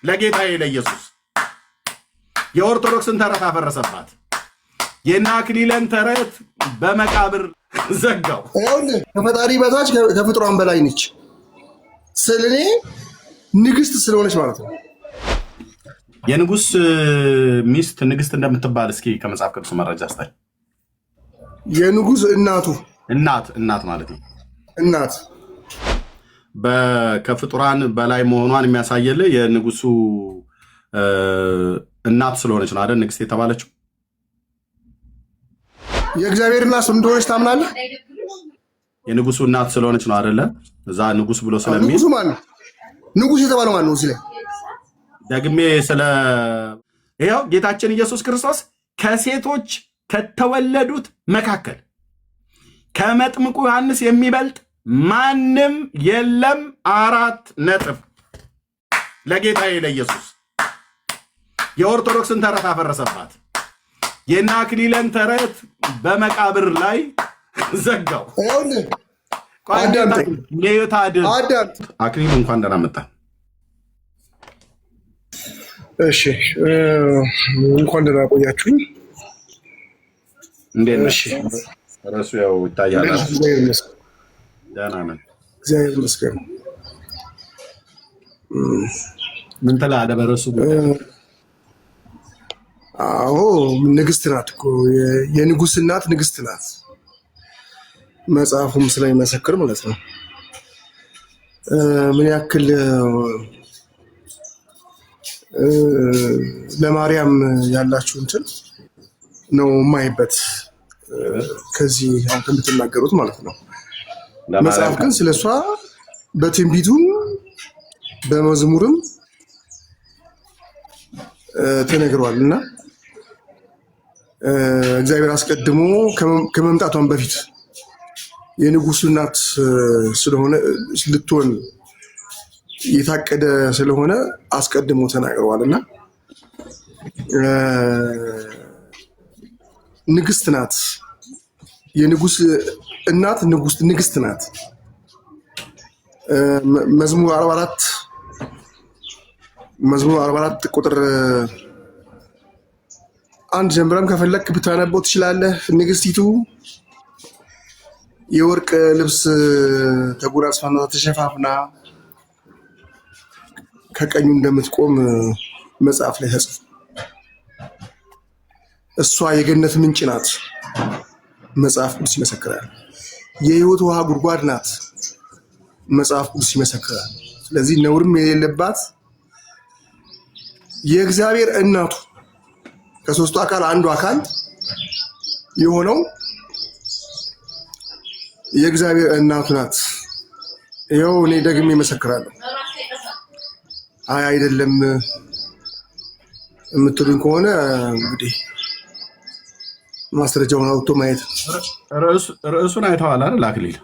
ለጌታዬ ለኢየሱስ የኦርቶዶክስን ተረት አፈረሰባት። የና አክሊለን ተረት በመቃብር ዘጋው። ከፈጣሪ በታች ከፍጥሯን በላይ ነች። ስለኔ ንግስት ስለሆነች ማለት ነው። የንጉስ ሚስት ንግስት እንደምትባል እስኪ ከመጽሐፍ ቅዱስ መረጃ አስታይ። የንጉስ እናት ማለት ነው። እናት ከፍጡራን በላይ መሆኗን የሚያሳየልህ የንጉሱ እናት ስለሆነች ነው አይደል? ንግስት የተባለችው የእግዚአብሔር እናት እንደሆነች ታምናለህ? የንጉሱ እናት ስለሆነች ነው አይደለ? እዛ ንጉስ ብሎ ስለሚል ንጉሱ ማን ነው? ንጉስ የተባለው ማን ነው? እዚህ ላይ ደግሜ ይኸው ጌታችን ኢየሱስ ክርስቶስ ከሴቶች ከተወለዱት መካከል ከመጥምቁ ዮሐንስ የሚበልጥ ማንም የለም። 4 ነጥብ። ለጌታዬ ለኢየሱስ የኦርቶዶክስን ተረት አፈረሰባት። የና አክሊለን ተረት በመቃብር ላይ ዘጋው። አክሊሉ እንኳን ደህና መጣ። እሺ እንኳን ደህና ቆያችሁኝ። እንዴት ነሽ? ራሱ ያው ይታያል። ደህና ነን እግዚአብሔር ይመስገን። ምን ትላለህ በረሱ? አዎ ንግስት ናት እኮ የንጉስ እናት ንግስት ናት። መጽሐፉም ስለሚመሰክር ማለት ነው። ምን ያክል ለማርያም ያላችሁ እንትን ነው የማይበት ከዚህ አሁን ከምትናገሩት ማለት ነው። መጽሐፍ ግን ስለሷ በትንቢቱም በመዝሙርም ተነግሯል እና እግዚአብሔር አስቀድሞ ከመምጣቷን በፊት የንጉሱ እናት ስለሆነ ልትሆን የታቀደ ስለሆነ አስቀድሞ ተናግረዋል እና ንግስት ናት። የንጉስ እናት ንግስት ናት። መዝሙር 44 ቁጥር 1 ጀምረም ከፈለክ ብታነበው ትችላለህ። ንግስቲቱ የወርቅ ልብስ ተጎናጽፋና ተሸፋፍና ከቀኙ እንደምትቆም መጽሐፍ ላይ ተጽፎ፣ እሷ የገነት ምንጭ ናት መጽሐፍ ቅዱስ ይመሰክራል። የህይወት ውሃ ጉድጓድ ናት መጽሐፍ ቅዱስ ይመሰክራል። ስለዚህ ነውርም የሌለባት የእግዚአብሔር እናቱ ከሶስቱ አካል አንዱ አካል የሆነው የእግዚአብሔር እናቱ ናት። ይኸው እኔ ደግሜ እመሰክራለሁ። አይ አይደለም የምትሉኝ ከሆነ እንግዲህ ማስረጃውን አውጥቶ ማየት። ርዕሱን አይተዋል አይደል አክሊል?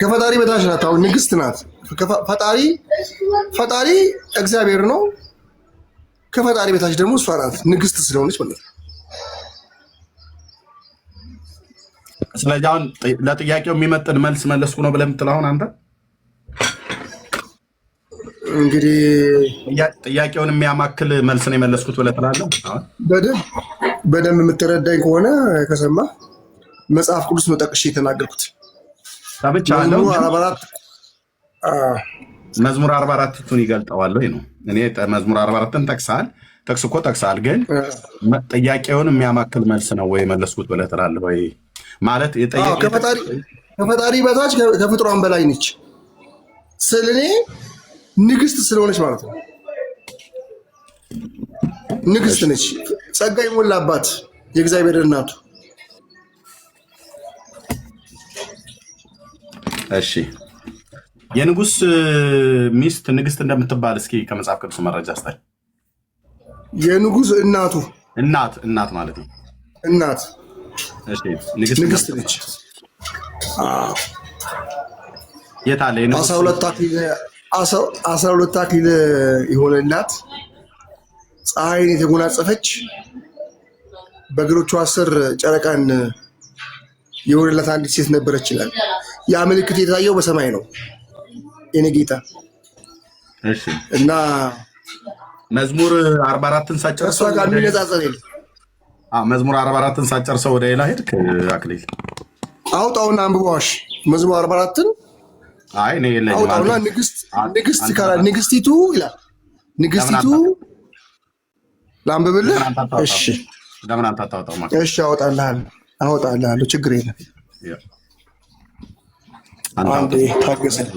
ከፈጣሪ በታች ናት። አሁን ንግስት ናት። ፈጣሪ እግዚአብሔር ነው። ከፈጣሪ በታች ደግሞ እሷ ናት ንግስት ስለሆነች ማለት ነው። ስለዚህ አሁን ለጥያቄው የሚመጥን መልስ መለስኩ ነው ብለህ የምትለው አሁን አንተ እንግዲህ ጥያቄውን የሚያማክል መልስ ነው የመለስኩት ብለህ ትላለህ? በደንብ የምትረዳኝ ከሆነ ከሰማ መጽሐፍ ቅዱስ ነው ጠቅሼ የተናገርኩት። መዝሙር 44ቱን ይገልጠዋል ወይ ነው። እኔ መዝሙር 44ን ጠቅሰሃል፣ ጥቅስ እኮ ጠቅሰሃል፣ ግን ጥያቄውን የሚያማክል መልስ ነው ወይ መለስኩት ብለህ ትላለህ ወይ? ማለት ከፈጣሪ በታች ከፍጥሯን በላይ ነች። ስለኔ ንግስት ስለሆነች ማለት ነው። ንግስት ነች፣ ጸጋ የሞላባት የእግዚአብሔር እናቱ። እሺ የንጉስ ሚስት ንግስት እንደምትባል እስኪ ከመጽሐፍ ቅዱስ መረጃ አስታይ። የንጉስ እናት ማለት ነው። እናት እሺ ንግስት ነች። የት አለ? 12 አክሊል የሆነላት ፀሐይን የተጎናጸፈች በእግሮቿ ስር ጨረቃን የሆነላት አንዲት ሴት ነበረች ይላል። ያ ምልክት የታየው በሰማይ ነው የኔ ጌታ። እሺ እና መዝሙር 44ን ሳጨርሰው ጋር የሚነጻጸር የለም። መዝሙር 44ን ሳጨርሰው ወደ ሌላ ሄድክ አክሊል? አውጣውና አንብበዋሽ መዝሙር 44ን። አይ እኔ የለኝም። አውጣውና ንግስቲቱ ይላል። ንግስቲቱ ላንብብልህ? እሺ ለምን አንተ አታወጣውም? እሺ አወጣልሃለሁ፣ ችግር የለም። አንዴ ታገሰኝ።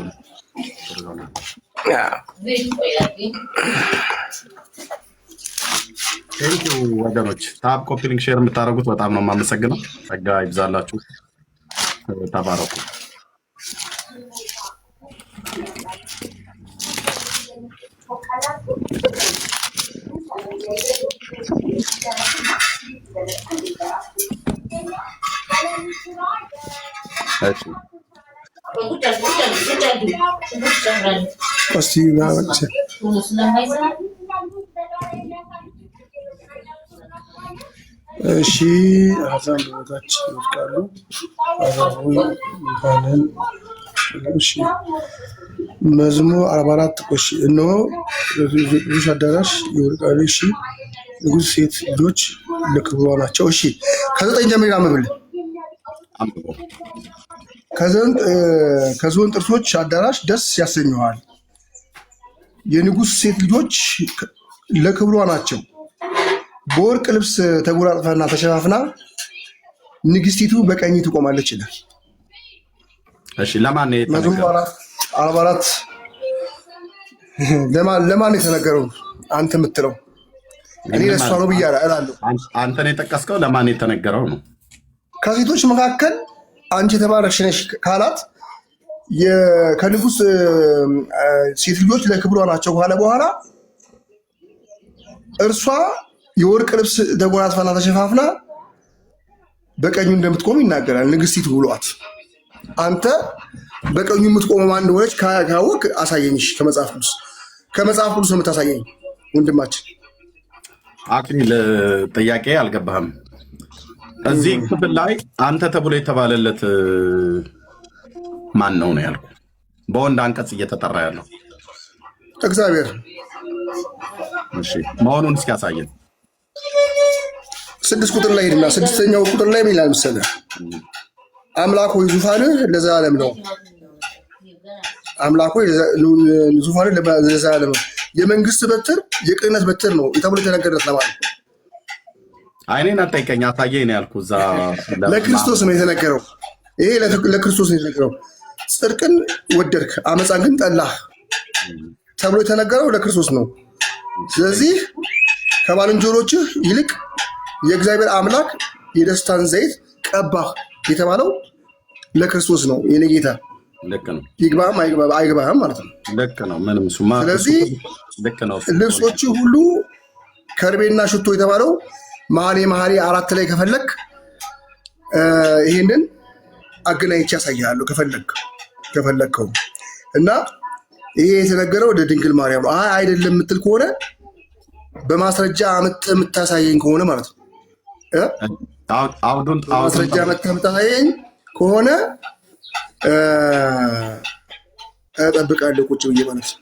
ቴንኪው ወገኖች፣ ታብ ኮፒ ሊንክ ሼር የምታደርጉት በጣም ነው የማመሰግነው። ጸጋ ይብዛላችሁ፣ ተባረኩ። እሺ አዛን በታች ይወድቃሉ። እሺ መዝሙር 44 እሺ እነሆ ብዙ አዳራሽ ይወድቃሉ። እሺ ንጉሥ ሴት ልጆች ለክብሯ ናቸው። እሺ ከዘጠኝ ጀምሮ ያመብል ከዝሆን ጥርሶች አዳራሽ ደስ ያሰኘዋል። የንጉሥ ሴት ልጆች ለክብሯ ናቸው። በወርቅ ልብስ ተጎናጽፋና ተሸፋፍና ንግስቲቱ በቀኝ ትቆማለች ይላል። እሺ ለማን ነው መዝሙር 44 ለማን የተነገረው? አንተ የምትለው እኔ ለእሷ ነው ብዬ እላለሁ። አንተ ነው የጠቀስከው። ለማን የተነገረው ነው? ከሴቶች መካከል አንቺ የተባረክሽ ነሽ ካላት ከንጉሥ ሴት ልጆች ለክብሯ ናቸው ካለ በኋላ እርሷ የወርቅ ልብስ ተጎናጽፋና ተሸፋፍና በቀኙ እንደምትቆም ይናገራል። ንግስቲቱ ብሏት አንተ በቀኙ የምትቆመው ማን እንደሆነች ካወቅ አሳየኝሽ። ከመጽሐፍ ቅዱስ ነው የምታሳየኝ ወንድማችን። አክሊል ጥያቄ አልገባህም። እዚህ ክፍል ላይ አንተ ተብሎ የተባለለት ማን ነው ያልኩ? በወንድ አንቀጽ እየተጠራ ያለው እግዚአብሔር እሺ መሆኑን እስኪ ያሳየን። 6 ቁጥር ላይ ሄድና 6ኛው ቁጥር ላይ ምን ይላል መሰለህ? አምላክ ሆይ ዙፋንህ ለዘላለም ነው። አምላክ ሆይ ዙፋንህ ለዘላለም ነው። የመንግስት በትር የቅንነት በትር ነው ተብሎ የተነገረለት ለማለት ነው። አይኔን አጠይቀኝ አሳየኝ ነው ያልኩህ። እዛ ለክርስቶስ ነው የተነገረው። ይሄ ለክርስቶስ ነው የተነገረው። ጽድቅን ወደድክ አመፃን ግን ጠላህ ተብሎ የተነገረው ለክርስቶስ ነው። ስለዚህ ከባልንጀሮችህ ይልቅ የእግዚአብሔር አምላክ የደስታን ዘይት ቀባህ የተባለው ለክርስቶስ ነው። የኔ ጌታ ልክ ነው። ይግባህም አይግባህም ማለት ነው። ልክ ነው። ምንም ሱማ ስለዚህ ልክ ነው። ልብሶች ሁሉ ከርቤና ሽቶ የተባለው መኃልየ 4 ላይ ከፈለክ ይሄንን አገናኝቼ ያሳያለሁ ከፈለከው እና ይሄ የተነገረው ወደ ድንግል ማርያም ነው። አይደለም የምትል ከሆነ በማስረጃ የምታሳየኝ ከሆነ ማለት ነው። ማስረጃ የምታሳየኝ ከሆነ እጠብቃለሁ ቁጭ ብዬ ማለት ነው።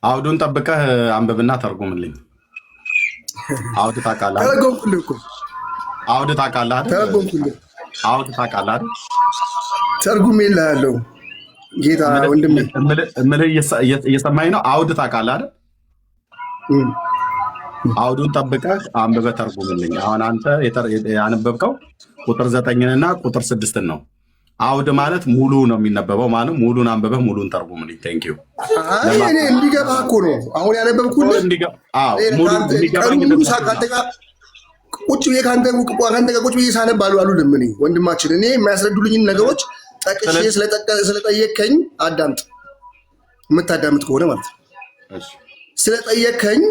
አውዱን ጠብቀህ አንብብና ተርጉምልኝ። አውድ ታውቃለህ? ተረጎምኩልህ እኮ አውድ ታውቃለህ አይደል? ተረጎምኩልህ። አውድ ታውቃለህ አይደል? ተርጉሜልሃለሁ ጌታ ወንድሜ። እምልህ እየሰማኝ ነው። አውድ ታውቃለህ አይደል? አውዱን ጠብቀህ አንብበህ ተርጉምልኝ። አሁን አንተ ያነበብከው ቁጥር 9ንና ቁጥር 6ን ነው። አውድ ማለት ሙሉ ነው የሚነበበው ማለት ሙሉን አንብበህ ሙሉን ተርጉምልኝ። ቴንኪው። እኔ እንዲገባህ እኮ ነው አሁን ያነበብኩልህ። ቁጭ ብዬ ከአንተ ጋር ቁጭ ብዬ ሳነብ አሉልም። እኔ ወንድማችን እኔ የሚያስረዱልኝን ነገሮች ጠቅሼ ስለጠየከኝ አዳምጥ፣ የምታዳምጥ ከሆነ ማለት ነው። ስለጠየከኝ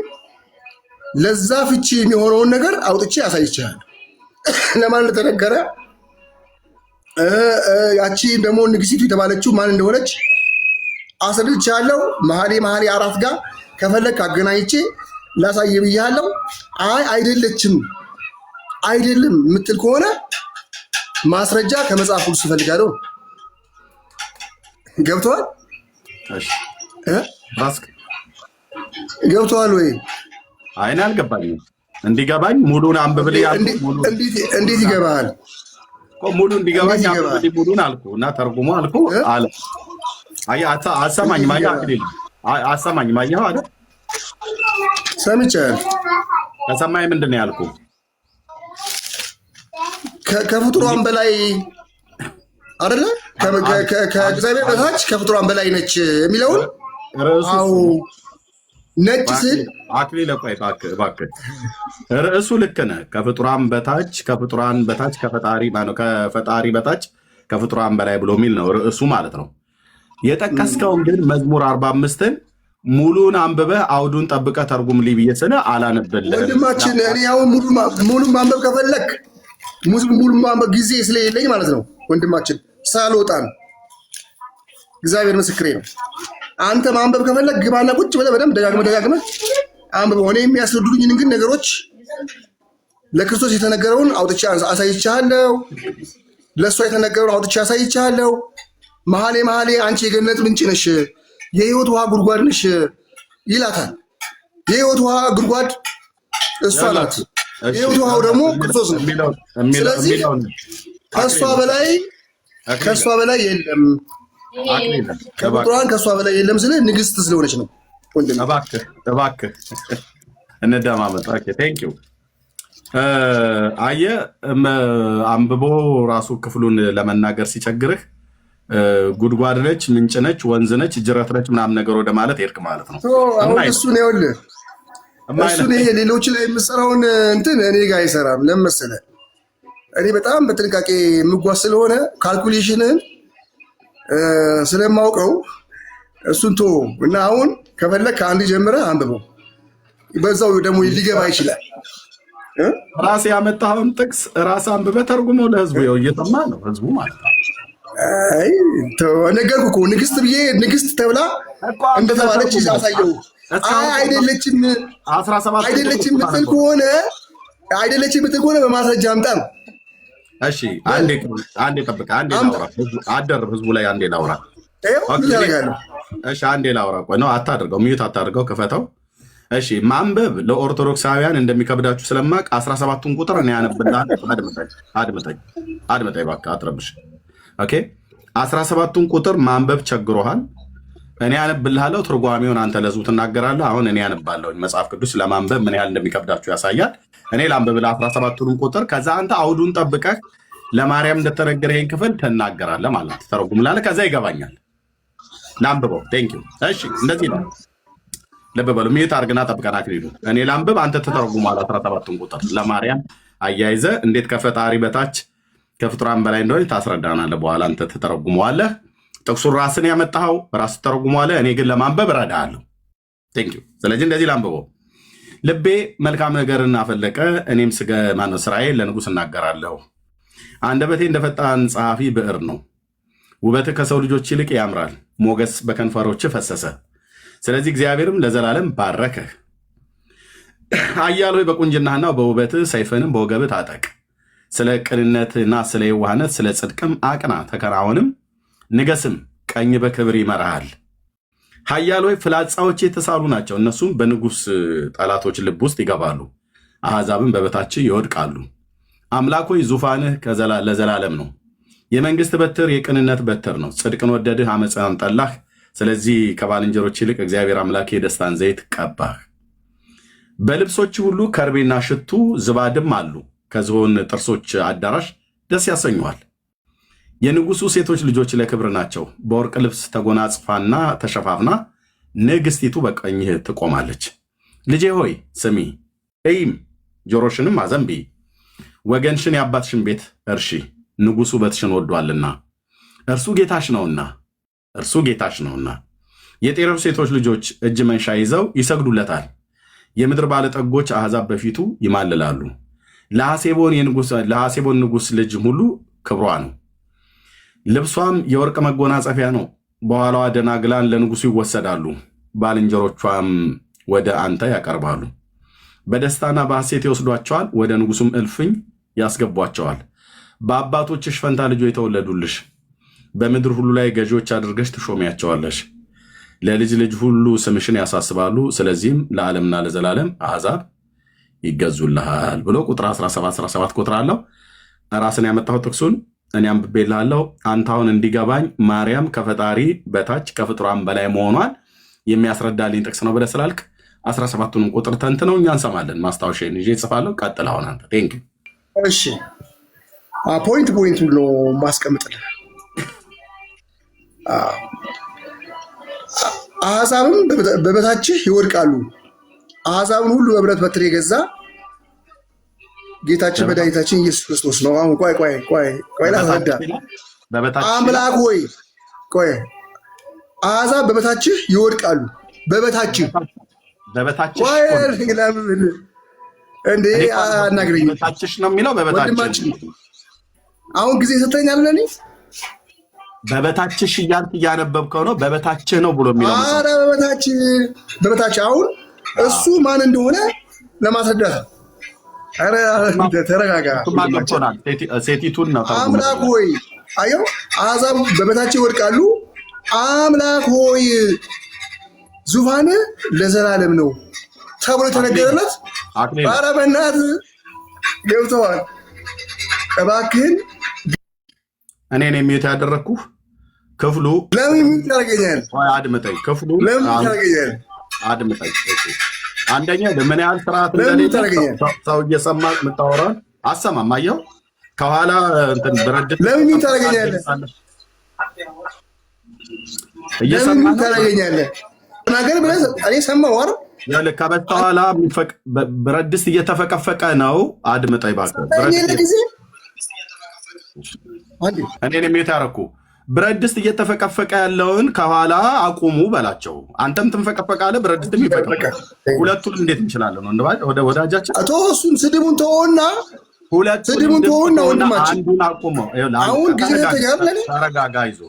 ለዛ ፍቺ የሚሆነውን ነገር አውጥቼ አሳይቻለሁ። ለማን እንደተነገረ ያቺ ደግሞ ንግስቲቱ የተባለችው ማን እንደሆነች አስረድቻለሁ። መኃልየ 4 ጋር ከፈለክ አገናኝቼ ላሳይ ብያለሁ። አይደለችም የምትል ከሆነ ማስረጃ ከመጽሐፍ ቅዱስ እፈልጋለሁ። ገብቷል? እሺ ራስክ ገብቷል ወይ? አይን አልገባኝም። እንዲገባኝ ሙሉን አንብብልኝ አልኩ። እንዴት ይገባል? ሙሉ እንዲገባኝ አንብብልኝ ሙሉን አልኩ እና ተርጉሞ አልኩ አለ። አሰማኝም። አሰማኝም። አየኸው አይደል? ሰምቻለሁ። ከሰማኝ ምንድን ነው ያልኩ? ከፍጡሯን በላይ አይደለ? ከእግዚአብሔር በታች ከፍጡሯን በላይ ነች የሚለውን አዎ፣ ነጭ ስል አክሊለ ቆይ እባክህ፣ ርዕሱ ልክ ነህ። ከፍጡራን በታች ከፈጣሪ በታች ከፍጡራን በላይ ብሎ የሚል ነው ርዕሱ ማለት ነው። የጠቀስከውን ግን መዝሙር 45ን ሙሉን አንብበህ አውዱን ጠብቀህ ተርጉም ልኝ ብዬ ስለ አላነብልህም። ወንድማችን እኔ አሁን ሙሉን ማንበብ ከፈለክ ሙሉ ማንበብ ጊዜ ስለሌለኝ ማለት ነው ወንድማችን፣ ሳልወጣ ነው። እግዚአብሔር ምስክሬ ነው። አንተ ማንበብ ከፈለክ ግባና ቁጭ ብለህ በደንብ ደጋግመህ አንብበው። እኔ የሚያስረዱኝን ግን ነገሮች ለክርስቶስ የተነገረውን አውጥቼ አሳይቻለሁ። ለእሷ የተነገረውን አውጥቼ አሳይቻለሁ። መሐሌ አንቺ የገነት ምንጭ ነሽ፣ የህይወት ውሃ ጉድጓድ ነሽ ይላታል። የህይወት ውሃ ጉድጓድ እሷ ናት። የህይወት ውሃው ደግሞ ክርስቶስ ነው። ስለዚህ ከእሷ በላይ የለም፣ ከፍጡራን ከእሷ በላይ የለም ስለ ንግስት ስለሆነች ነው። እባክህ እንደማመጥ ቴንክ ዩ። አየህ አንብቦ ራሱ ክፍሉን ለመናገር ሲቸግርህ ጉድጓድ ነች፣ ምንጭ ነች፣ ወንዝ ነች፣ ጅረት ነች ምናምን ነገር ወደ ማለት ሄድክ ማለት ነው። አሁን እሱን ይኸውልህ እሱን ይሄ ሌሎች ላይ የምሰራውን እንትን እኔ ጋር አይሰራም። ለምን መሰለህ? እኔ በጣም በጥንቃቄ የምጓዝ ስለሆነ ካልኩሌሽንን ስለማውቀው እሱን ቶ እና አሁን ከፈለግ ከአንድ ጀምረህ አንብበው፣ በዛው ደግሞ ሊገባ ይችላል። ራሴ ያመጣኸውን ጥቅስ ራስ አንብበህ ተርጉመው ለህዝቡ እየሰማ ነው ህዝቡ ማለት ነው። ነገርኩህ እኮ ንግስት ብዬ ንግስት ተብላ እንደተባለች አሳየው። አይደለችም ምትል ከሆነ በማስረጃ አምጣ ነው። እሺ አንዴ ጠብቅ፣ አንዴ ላውራ። አደርብ ህዝቡ ላይ አንዴ ላውራ። እሺ አንዴ ላውራ። ቆይ ነው አታድርገው፣ ሚዩት አታድርገው፣ ክፈተው። እሺ ማንበብ ለኦርቶዶክሳውያን እንደሚከብዳችሁ ስለማቅ 17ቱን ቁጥር እኔ ያነብልሃለሁ። አድምጠኝ እባክህ አትረብሽ። ኦኬ 17ቱን ቁጥር ማንበብ ቸግሮሃል። እኔ ያነብልሃለሁ፣ ትርጓሜውን አንተ ለህዝቡ ትናገራለህ። አሁን እኔ ያነባለሁ። መጽሐፍ ቅዱስ ለማንበብ ምን ያህል እንደሚከብዳችሁ ያሳያል። እኔ ላንብብልህ 17ቱን ቁጥር፣ ከዛ አንተ አውዱን ጠብቀህ ለማርያም እንደተነገረ ይሄን ክፍል ትናገራለህ ማለት ተረጉምላለህ። ከዛ ይገባኛል። ላንብበው። ቴንክ ዩ። እሺ እንደዚህ ነው። ልብ በሉ። ሚዩት አድርግና ጠብቀና አክሊሉ። እኔ ላንብብ፣ አንተ ትተረጉማለህ 17ቱን ቁጥር ለማርያም አያይዘህ እንዴት ከፈጣሪ በታች ከፍጡራን በላይ እንደሆነ ታስረዳናለህ። በኋላ አንተ ትተረጉመዋለህ። ጥቅሱን ራስን ያመጣኸው ራስ ትተረጉመዋለህ። እኔ ግን ለማንበብ እረዳሃለሁ። ቴንክ ዩ። ስለዚህ እንደዚህ ላንብበው። ልቤ መልካም ነገርን አፈለቀ፣ እኔም ስራዬ ለንጉሥ እናገራለሁ። አንደበቴ እንደ ፈጣን ጸሐፊ ብዕር ነው። ውበትህ ከሰው ልጆች ይልቅ ያምራል፣ ሞገስ በከንፈሮች ፈሰሰ። ስለዚህ እግዚአብሔርም ለዘላለም ባረከህ። ኃያል ሆይ በቁንጅናህና በውበትህ ሰይፍንም በወገብህ ታጠቅ። ስለ ቅንነትና ስለ የዋህነት ስለ ጽድቅም አቅና፣ ተከናወንም፣ ንገስም፣ ቀኝ በክብር ይመራሃል። ኃያል ሆይ ፍላጻዎች የተሳሉ ናቸው፣ እነሱም በንጉሥ ጠላቶች ልብ ውስጥ ይገባሉ፣ አሕዛብም በበታች ይወድቃሉ። አምላክ ሆይ ዙፋንህ ለዘላለም ነው። የመንግሥት በትር የቅንነት በትር ነው። ጽድቅን ወደድህ፣ አመፃን ጠላህ። ስለዚህ ከባልንጀሮች ይልቅ እግዚአብሔር አምላክ የደስታን ዘይት ቀባህ። በልብሶች ሁሉ ከርቤና ሽቱ ዝባድም አሉ፣ ከዝሆን ጥርሶች አዳራሽ ደስ ያሰኙሃል። የንጉሱ ሴቶች ልጆች ለክብር ናቸው። በወርቅ ልብስ ተጎናጽፋና ተሸፋፍና ንግሥቲቱ በቀኝህ ትቆማለች። ልጄ ሆይ ስሚ፣ እይም፣ ጆሮሽንም አዘንቢ። ወገንሽን የአባትሽን ቤት እርሺ፣ ንጉሱ ውበትሽን ወዷልና እርሱ ጌታሽ ነውና። የጤሮስ ሴቶች ልጆች እጅ መንሻ ይዘው ይሰግዱለታል። የምድር ባለጠጎች አሕዛብ በፊቱ ይማልላሉ። ለሐሴቦን ንጉሥ ልጅ ሁሉ ክብሯ ነው። ልብሷም የወርቅ መጎናጸፊያ ነው። በኋላዋ ደናግላን ለንጉሱ ይወሰዳሉ፣ ባልንጀሮቿም ወደ አንተ ያቀርባሉ። በደስታና በሐሴት ይወስዷቸዋል፣ ወደ ንጉሱም እልፍኝ ያስገቧቸዋል። በአባቶችሽ ፈንታ ልጆች የተወለዱልሽ፣ በምድር ሁሉ ላይ ገዢዎች አድርገሽ ትሾሚያቸዋለሽ። ለልጅ ልጅ ሁሉ ስምሽን ያሳስባሉ። ስለዚህም ለዓለምና ለዘላለም አሕዛብ ይገዙልሃል ብሎ ቁጥር 17 ቁጥር አለው። ራስን ያመጣው ጥቅሱን እኔ አንብቤልሃለሁ። አንተ አሁን እንዲገባኝ ማርያም ከፈጣሪ በታች ከፍጡራን በላይ መሆኗን የሚያስረዳልኝ ጥቅስ ነው ብለህ ስላልክ 17ቱንም ቁጥር ተንትነው እኛ እንሰማለን። ማስታወሻዬን ይዤ እጽፋለሁ። ቀጥል አሁን አንተ። ቴንክ ዩ። እሺ ፖይንት ብሎ ማስቀምጥልህ አሕዛብም በበታችህ ይወድቃሉ። አሕዛብን ሁሉ በብረት በትር የገዛ ጌታችን መድኃኒታችን ኢየሱስ ክርስቶስ ነው። አሁን ቆይ ላስረዳ። አምላክ ሆይ ቆይ፣ አሕዛብ በበታችህ ይወድቃሉ። በበታችህ እንዴ አናግረኝ። በበታችሽ ነው የሚለው። በበታችሽ አሁን ጊዜ ሰጥተኛል ለኔ በበታችሽ እያልክ እያነበብከው ነው። በበታችህ ነው ብሎ የሚለው። ኧረ በበታችህ አሁን እሱ ማን እንደሆነ ለማስረዳት። ኧረ ተረጋጋ። ሴቲቱን ነው። አምላክ ሆይ አየው፣ አሕዛብ በበታችህ ይወድቃሉ። አምላክ ሆይ ዙፋን ለዘላለም ነው ተብሎ የተነገረለት። ኧረ በእናትህ ገብተዋል። እባክህን እኔን የሚዩት ያደረግኩህ ክፍሉ ለምን የሚዩት ያደርገኛል? አድምጠኝ። ክፍሉ ለምን ያደርገኛል? አድምጠኝ። አንደኛ ምን ያህል ስርዓት እንደሌለ ሰው እየሰማ የምታወራውን አሰማም። አየው ከኋላ እንትን ብረድ ለምን ታደርገኛለህ? እየሰማ ታደርገኛለህ? ነገር ብለህ እኔ ሰማሁ አይደል? ያለ ከበስተኋላ ብረት ድስት እየተፈቀፈቀ ነው። አድምጠኝ እባክህ። እኔን የሚዩት ያደረኩ ብረት ድስት እየተፈቀፈቀ ያለውን ከኋላ አቁሙ በላቸው። አንተም ትንፈቀፈቃለህ፣ ብረት ድስትም ይፈቀፈቃል። ሁለቱንም እንዴት እንችላለን? ወደ ወዳጃችን እሱን ስድቡን ተወውና ወንድማችን አንዱን አቁመው። አሁን ጊዜ ተኛር ተረጋጋ። ይዞ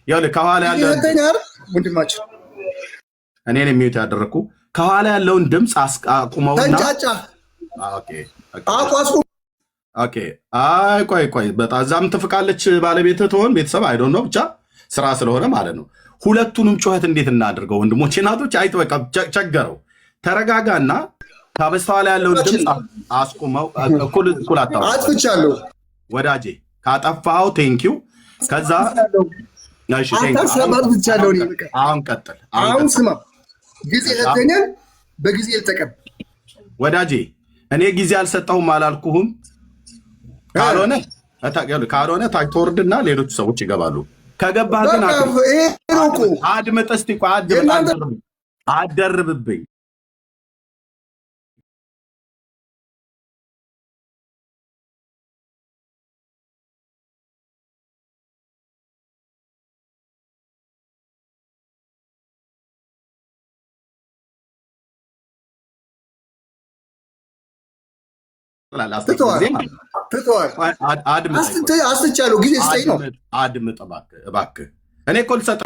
ይኸውልህ ከኋላ ያለው ወንድማችን እኔን የሚዩት ያደረኩ ከኋላ ያለውን ድምፅ አቁመውና ተንጫጫ። ኦኬ አይ ቆይ በጣም እዛም ትፍቃለች ባለቤትህ ትሆን ቤተሰብ አይዶን ነው ብቻ ስራ ስለሆነ ማለት ነው። ሁለቱንም ጩኸት እንዴት እናድርገው? ወንድሞቼ እናቶች፣ አይጥ በቃ ቸገረው። ተረጋጋና ከበስተኋላ ያለውን ድምፅ አስቁመው። እኩል አጥፍቻለሁ ወዳጄ፣ ካጠፋኸው ቴንኪው። ከዛ አሁን ቀጥል። አሁን ስማ፣ ጊዜ ሰተኛል፣ በጊዜ ልጠቀም ወዳጄ። እኔ ጊዜ አልሰጠሁም አላልኩህም? ካልሆነ ታች ትወርድና ሌሎቹ ሰዎች ይገባሉ። ከገባህ ግን አድምጥ እስቲ። አደርብብኝ። አስቻለሁ። ጊዜ ስጠኝ ነው። አድምጥ እባክህ። እኔ እኮ ልሰጥሃለሁ።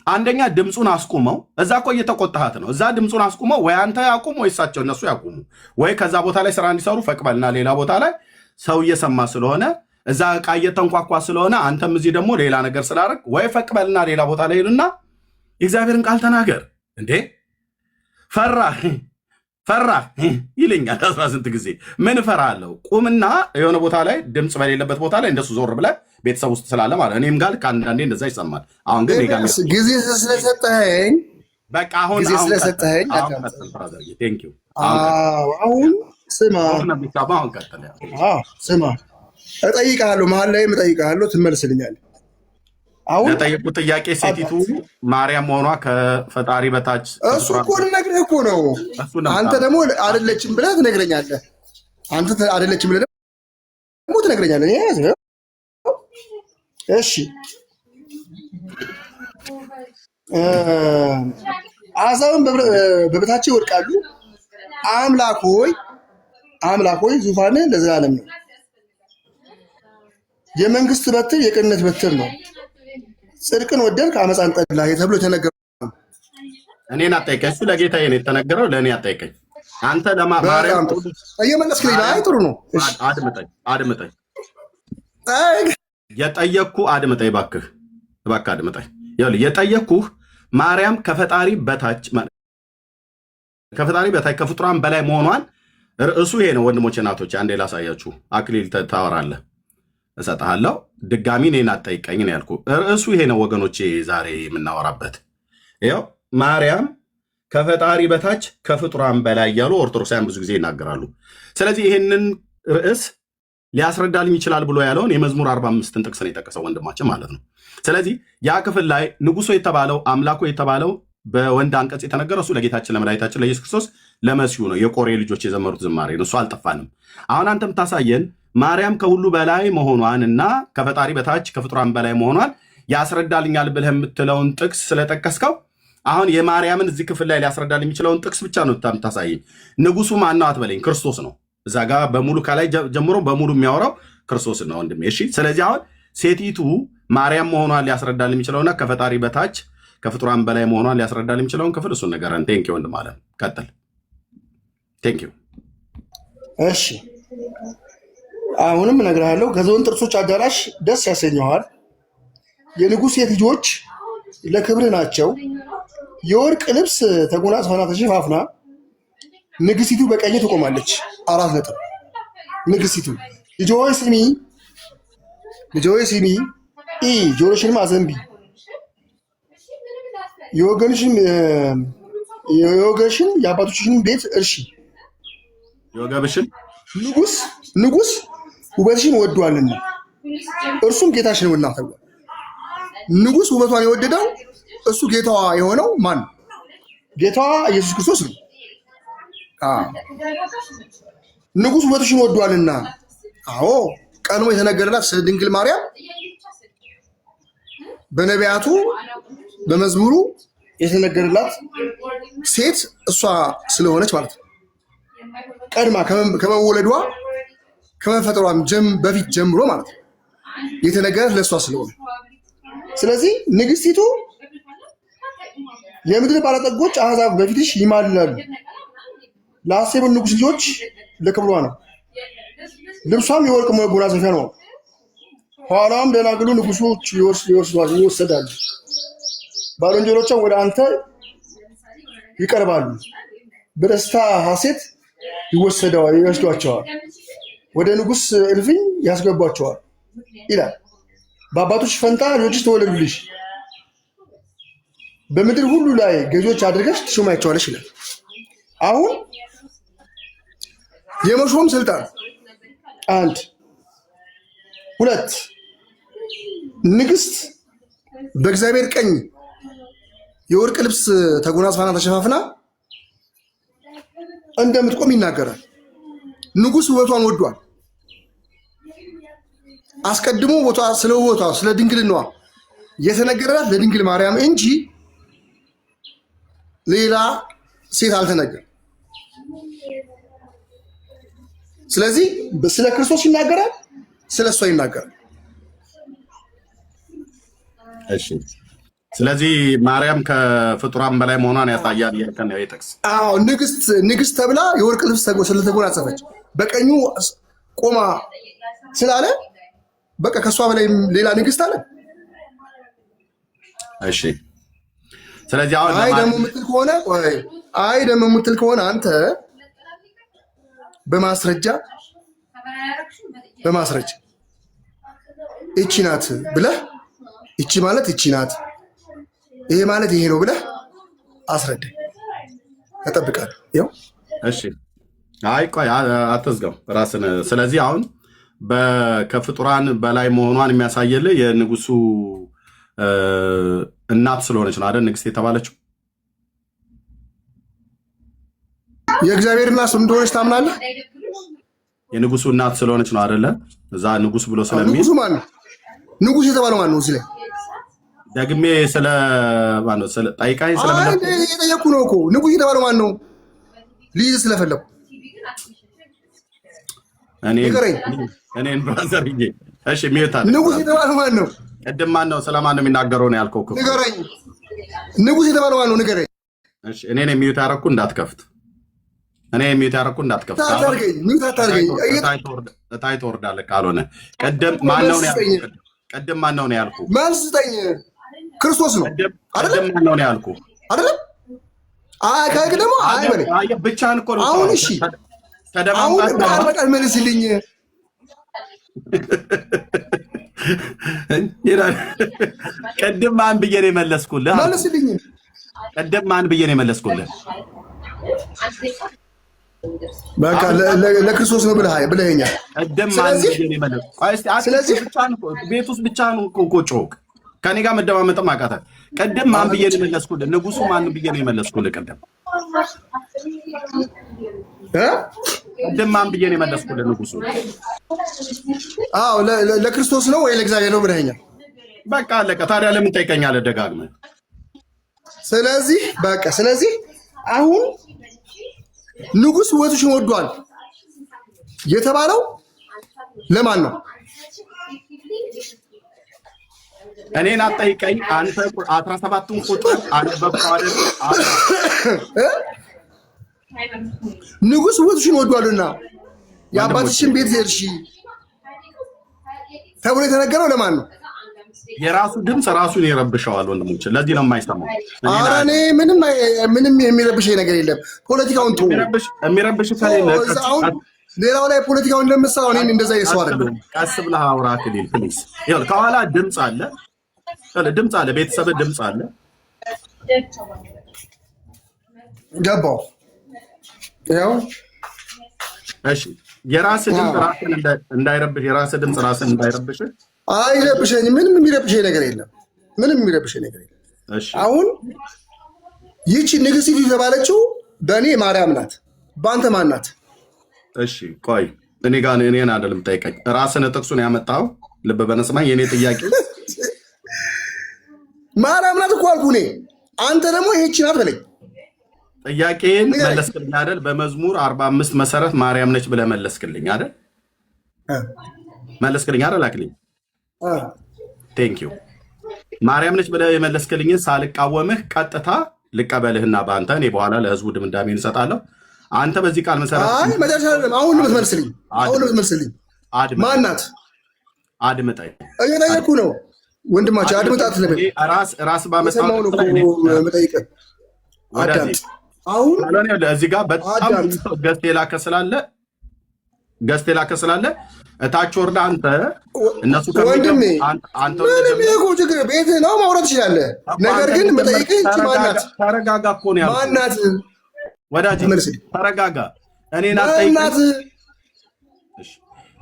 አንደኛ ድምፁን አስቁመው። እዛ እኮ እየተቆጣሃት ነው። እዛ ድምፁን አስቁመው። ወይ አንተ ያቁም ወይ እሳቸው እነሱ ያቁሙ። ወይ ከዛ ቦታ ላይ ስራ እንዲሰሩ ፈቅበልና ሌላ ቦታ ላይ ሰው እየሰማ ስለሆነ እዛ ዕቃ እየተንኳኳ ስለሆነ አንተም እዚህ ደግሞ ሌላ ነገር ስላደረግ ወይ ፈቅበልና ሌላ ቦታ ላይ ሄድና የእግዚአብሔርን ቃል ተናገር። እንዴ ፈራ ይለኛል 18 ጊዜ። ምን እፈራለሁ? ቁምና የሆነ ቦታ ላይ ድምፅ በሌለበት ቦታ ላይ እንደሱ ዞር ብለህ ቤተሰብ ውስጥ ስላለ ማለት እኔም ጋር ከአንዳንዴ እንደዛ ይሰማል። አሁን ግን ጊዜ ስለሰጠኸኝ በቃ አሁን ስማ፣ እጠይቅሃለሁ፣ መሀል ላይም እጠይቅሃለሁ፣ ትመልስልኛለህ። አሁን የጠየቁት ጥያቄ ሴቲቱ ማርያም መሆኗ ከፈጣሪ በታች እሱ እኮ ልነግርህ እኮ ነው። አንተ ደግሞ አይደለችም ብለህ ትነግረኛለህ። አንተ አይደለችም ብለህ ደግሞ ትነግረኛለህ። እሺ አሕዛብን በበታቸው ይወድቃሉ። አምላክ ሆይ ዙፋንህ ለዘላለም ነው። የመንግስት በትር የቅንነት በትር ነው። ጽድቅን ወደድክ አመፃን ጠላህ ተብሎ የተነገረው እኔን አጠይቀኝ። እሱ ለጌታዬ ነው የተነገረው፣ ለእኔ አጠይቀኝ። አንተ ለማርያም እየመለስክልኝ ጥሩ ነው። አድምጠኝ የጠየቅኩ አድምጠኝ እባክህ አድምጠኝ። የጠየቅኩህ ማርያም ከፈጣሪ በታች ከፍጡራን በላይ መሆኗን ርዕሱ ይሄ ነው። ወንድሞቼ እናቶቼ፣ አንዴ ላሳያችሁ። አክሊል ታወራለህ እሰጥሃለሁ። ድጋሚ እኔን አትጠይቀኝ ነው ያልኩህ። ርዕሱ ይሄ ነው ወገኖቼ፣ ዛሬ የምናወራበት ይኸው ማርያም ከፈጣሪ በታች ከፍጡራን በላይ እያሉ ኦርቶዶክሳውያን ብዙ ጊዜ ይናገራሉ። ስለዚህ ይህንን ርዕስ ሊያስረዳልኝ ይችላል ብሎ ያለውን የመዝሙር 45ን ጥቅስ ነው የጠቀሰው ወንድማችን ማለት ነው። ስለዚህ ያ ክፍል ላይ ንጉሶ የተባለው አምላኮ የተባለው በወንድ አንቀጽ የተነገረው እሱ ለጌታችን ለመድኃኒታችን ለኢየሱስ ክርስቶስ ለመሲሁ ነው። የቆሬ ልጆች የዘመሩት ዝማሬ ነው። እሱ አልጠፋንም። አሁን አንተ የምታሳየን ማርያም ከሁሉ በላይ መሆኗን እና ከፈጣሪ በታች ከፍጡራን በላይ መሆኗን ያስረዳልኛል ብለህ የምትለውን ጥቅስ ስለጠቀስከው አሁን የማርያምን እዚህ ክፍል ላይ ሊያስረዳል የሚችለውን ጥቅስ ብቻ ነው የምታሳየኝ። ንጉሱ ማን ነው አትበለኝ፣ ክርስቶስ ነው። እዛ ጋር በሙሉ ከላይ ጀምሮ በሙሉ የሚያወራው ክርስቶስ ነው ወንድሜ። እሺ፣ ስለዚህ አሁን ሴቲቱ ማርያም መሆኗን ሊያስረዳል የሚችለውና ከፈጣሪ በታች ከፍጡራን በላይ መሆኗን ሊያስረዳል የሚችለውን ክፍል እሱን ነገረን። ቴንኪው ወንድም አለ። ቀጥል። ቴንኪው። እሺ፣ አሁንም እነግርሃለሁ። ከዝሆን ጥርሶች አዳራሽ ደስ ያሰኘዋል። የንጉሥ ሴት ልጆች ለክብርህ ናቸው። የወርቅ ልብስ ተጎናጽፋና ተሸፋፍና ንግስቲቱ በቀኝ ትቆማለች። 4 ነጥብ። ንግስቲቱ ልጅ ሆይ ስሚ፣ ጆሮሽንም አዘንቢ፣ የወገንሽን የአባቶችሽን ቤት እርሺ። የወገብሽን ንጉስ ውበትሽን ወዷልና እርሱም ጌታሽ ነውና ተብሏል። ንጉስ ውበቷን የወደደው እሱ ጌታዋ የሆነው ማን? ጌታዋ ኢየሱስ ክርስቶስ ነው። ንጉስ ውበትሽን ወዷልና። አዎ፣ ቀድሞ የተነገረላት ስለ ድንግል ማርያም በነቢያቱ በመዝሙሩ የተነገረላት ሴት እሷ ስለሆነች ማለት ነው። ቀድማ ከመወለዷ ከመፈጠሯም በፊት ጀምሮ ማለት ነው የተነገረት ለእሷ ስለሆነ፣ ስለዚህ ንግስቲቱ የምድር ባለጠጎች አሕዛብ በፊትሽ ይማልላሉ፣ ለአሴቦን ንጉስ ልጆች ለክብሯ ነው። ልብሷም የወርቅ መጎናጸፊያ ነው። ኋላም ደናግሉ ንጉሶች ይወሰዳሉ፣ ባልንጀሮቿም ወደ አንተ ይቀርባሉ፣ በደስታ ሐሴት ይወስዷቸዋል፣ ወደ ንጉስ እልፍኝ ያስገቧቸዋል ይላል። በአባቶች ፈንታ ልጆችሽ ተወለዱልሽ፣ በምድር ሁሉ ላይ ገዦች አድርገሽ ትሾማቸዋለሽ ይላል። አሁን የመሾም ስልጣን 1 2 ንግስት በእግዚአብሔር ቀኝ የወርቅ ልብስ ተጎናጽፋና ተሸፋፍና እንደምትቆም ይናገራል። ንጉስ ውበቷን ወዷል። አስቀድሞ ስለ ውበቷ ስለ ድንግልናዋ የተነገረላት ለድንግል ማርያም እንጂ ሌላ ሴት አልተነገረም። ስለዚህ ስለ ክርስቶስ ይናገራል፣ ስለ እሷ ይናገራል። እሺ፣ ስለዚህ ማርያም ከፍጡራን በላይ መሆኗን ያሳያል። የከነ ይጠቅስ። አዎ፣ ንግስት ተብላ የወርቅ ልብስ ስለተጎናጸፈች በቀኙ ቆማ ስላለ በቃ ከሷ በላይ ሌላ ንግስት አለ? እሺ፣ ስለዚህ አሁን ደግሞ የምትል ከሆነ አንተ በማስረጃ እቺ ናት ብለህ እቺ ማለት እቺ ናት፣ ይሄ ማለት ይሄ ነው ብለህ አስረዳኝ። እጠብቃለሁ። ያው እሺ፣ አይ ቆይ አትዝጋው ራስን። ስለዚህ አሁን ከፍጡራን በላይ መሆኗን የሚያሳየልህ የንጉሱ እናት ስለሆነች ነው አይደል? ንግስት የተባለችው የእግዚአብሔር እናት እንደሆነች ታምናለህ? የንጉሱ እናት ስለሆነች ነው አይደለ? እዛ ንጉስ ብሎ ስለሚል ንጉሱ ማን ነው? ንጉስ የተባለው ማን ነው? እዚህ ላይ ደግሜ ስለ ማን ነው? ስለ ጠይቃይ የጠየኩ ነው እኮ። ንጉስ የተባለው ማን ነው? ልጅ ስለፈለኩ እኔን ብራዘር ይሄ እሺ፣ ሚውታ ንጉስ የተባለው ማን ነው? ቅድም ማን ነው? ስለማን ነው የሚናገረው ነው ያልከው እኮ። ንገረኝ። ንጉስ የተባለው ማን ነው? ንገረኝ። እሺ፣ እኔ ነኝ ሚውት ያደረኩ እንዳትከፍት። እታይ ትወርዳለህ ካልሆነ። ቅድም ማን ነው ያልከው? ቅድም ማን ነው ያልኩ? መልስ ስጠኝ። ክርስቶስ ነው ቅድም ማን ነው ያልኩ? አይደለም ካይክ ደግሞ ብቻህን እኮ ነው። አሁን እሺ አሁን በቃል መልስልኝ። ቅድም ማን ብዬ ነው የመለስኩልህ? መልስልኝ። ቅድም ማን ብዬ ነው የመለስኩልህ? በቃ ለክርስቶስ ነው ብለኸኛል። ቅድም ማን ብዬ ነው የመለስኩልህ? ስለዚህ ቤት ውስጥ ብቻህን እኮ ጮክ። ከኔ ጋር መደማመጥም አቃተህ። ቅድም ማን ብዬ ነው የመለስኩልህ? ንጉሱ ማን ብዬ ነው የመለስኩልህ? ቅድም ማን ብዬ ነው የመለስኩልህ? ንጉሱ። አዎ ለክርስቶስ ነው ወይ ለእግዚአብሔር ነው ብለኸኛል። በቃ አለቀ። ታዲያ ለምን ጠይቀኛለህ ደጋግመህ? ስለዚህ አሁን ንጉስ ሕይወትሽን ወዷል የተባለው ለማን ነው? እኔን አትጠይቀኝ። አንተ 17ቱን ቁጥር አነበብከው አይደል? ንጉስ ሕይወትሽን ወዷልና የአባትሽን ቤት ሄድሽ ተብሎ የተነገረው ለማን ነው? የራሱ ድምፅ ራሱን ይረብሸዋል ወንድሞች። ለዚህ ነው የማይሰማው። ኧረ እኔ ምንም የሚረብሸኝ ነገር የለም። ፖለቲካውን ተው። የሚረብሽ ከሌለ ሌላው ላይ ፖለቲካውን እንደምትሰራው እኔ እንደዛ የሰው አይደለም። ቀስ ብለህ አውራ ክሊል ፕሊዝ። ይኸውልህ ከኋላ ድምፅ አለ፣ ቤተሰብ ድምፅ አለ። ገባው። ያው እሺ፣ የራስህ ድምፅ ራስን እንዳይረብሽ፣ የራስህ ድምፅ ራስን እንዳይረብሽ አይረብሸኝም። ምንም የሚረብሸኝ ነገር የለም። እሺ አሁን ይቺ ንግስት የተባለችው በእኔ ማርያም ናት፣ በአንተ ማን ናት? እሺ ቆይ እኔን አይደለም ጠይቀኝ። ራስን ጥቅሱን ያመጣው ልብ በነስማ የኔ ጥያቄ ማርያም ናት እኮ አልኩህ እኔ። አንተ ደግሞ ይህቺ ናት በለኝ። ጥያቄን መለስክልኝ አይደል? በመዝሙር 45 መሰረት ማርያም ነች ብለህ መለስክልኝ አይደል? መለስክልኝ አይደል? አክልኝ ቴንክ ዩ። ማርያም ነች ብለህ የመለስክልኝን ሳልቃወምህ ቀጥታ ልቀበልህና በአንተ እኔ በኋላ ለህዝቡ ድምዳሜ እንሰጣለሁ። አንተ በዚህ ቃል መሰረት መጨረሻ አይደለም። አሁን የምትመልስልኝ ማን ናት? አድምጠኝ። እየጠየኩህ ነው ወንድማቸው። አድምጣት ልበል። ራስ ባመጣው መጠይቀህ አዳምጥ። አሁን እዚህ ጋር በጣም ገዝት የላከ ስላለ እታች ወርዳ አንተ እነሱ ወንድሜ ችግር ቤት ነው ማውራት ትችላለህ። ነገር ግን መጠይቅህ ማናት? ተረጋጋ እኮ ነው ያልኩህ። ማናት ወዳጅ ተረጋጋ። እኔን ማናት?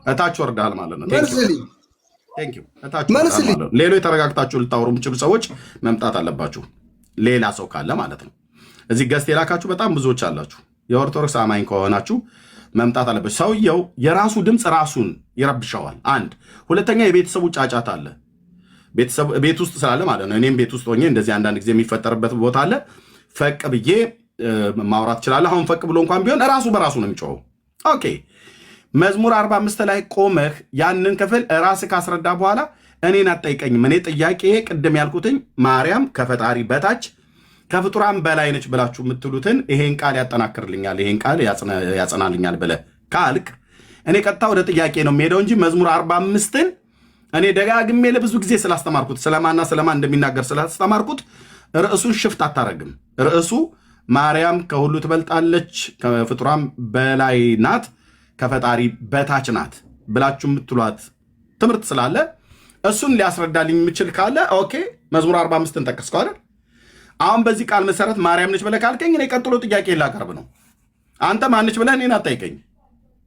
እታች ወርዳል ማለት ነው። መልስልኝ። ሌሎች ተረጋግታችሁ ልታወሩ የምችሉ ሰዎች መምጣት አለባችሁ። ሌላ ሰው ካለ ማለት ነው። እዚህ ገዝት የላካችሁ በጣም ብዙዎች አላችሁ። የኦርቶዶክስ አማኝ ከሆናችሁ መምጣት አለበት። ሰውየው የራሱ ድምፅ ራሱን ይረብሸዋል። አንድ ሁለተኛ የቤተሰቡ ጫጫት አለ። ቤት ውስጥ ስላለ ማለት ነው። እኔም ቤት ውስጥ ሆኜ እንደዚህ አንዳንድ ጊዜ የሚፈጠርበት ቦታ አለ። ፈቅ ብዬ ማውራት እችላለሁ። አሁን ፈቅ ብሎ እንኳን ቢሆን ራሱ በራሱ ነው የሚጮኸው። ኦኬ መዝሙር 45 ላይ ቆመህ ያንን ክፍል ራስህ ካስረዳ በኋላ እኔን አትጠይቀኝም። እኔ ጥያቄ ቅድም ያልኩትኝ ማርያም ከፈጣሪ በታች ከፍጡራን በላይ ነች ብላችሁ የምትሉትን ይሄን ቃል ያጠናክርልኛል፣ ይሄን ቃል ያጸናልኛል ብለህ ካልክ እኔ ቀጥታ ወደ ጥያቄ ነው የሚሄደው እንጂ መዝሙር 45ን እኔ ደጋግሜ ለብዙ ጊዜ ስላስተማርኩት ስለማና ስለማን እንደሚናገር ስላስተማርኩት ርዕሱን ሽፍት አታረግም። ርዕሱ ማርያም ከሁሉ ትበልጣለች፣ ከፍጡራን በላይ ናት፣ ከፈጣሪ በታች ናት ብላችሁ የምትሏት ትምህርት ስላለ እሱን ሊያስረዳልኝ የምችል ካለ ኦኬ መዝሙር 45ን ጠቀስከው አይደል? አሁን በዚህ ቃል መሰረት ማርያም ነች ብለህ ካልከኝ እኔ ቀጥሎ ጥያቄ ላቀርብ ነው። አንተ ማነች ብለህ እኔን አትጠይቀኝ።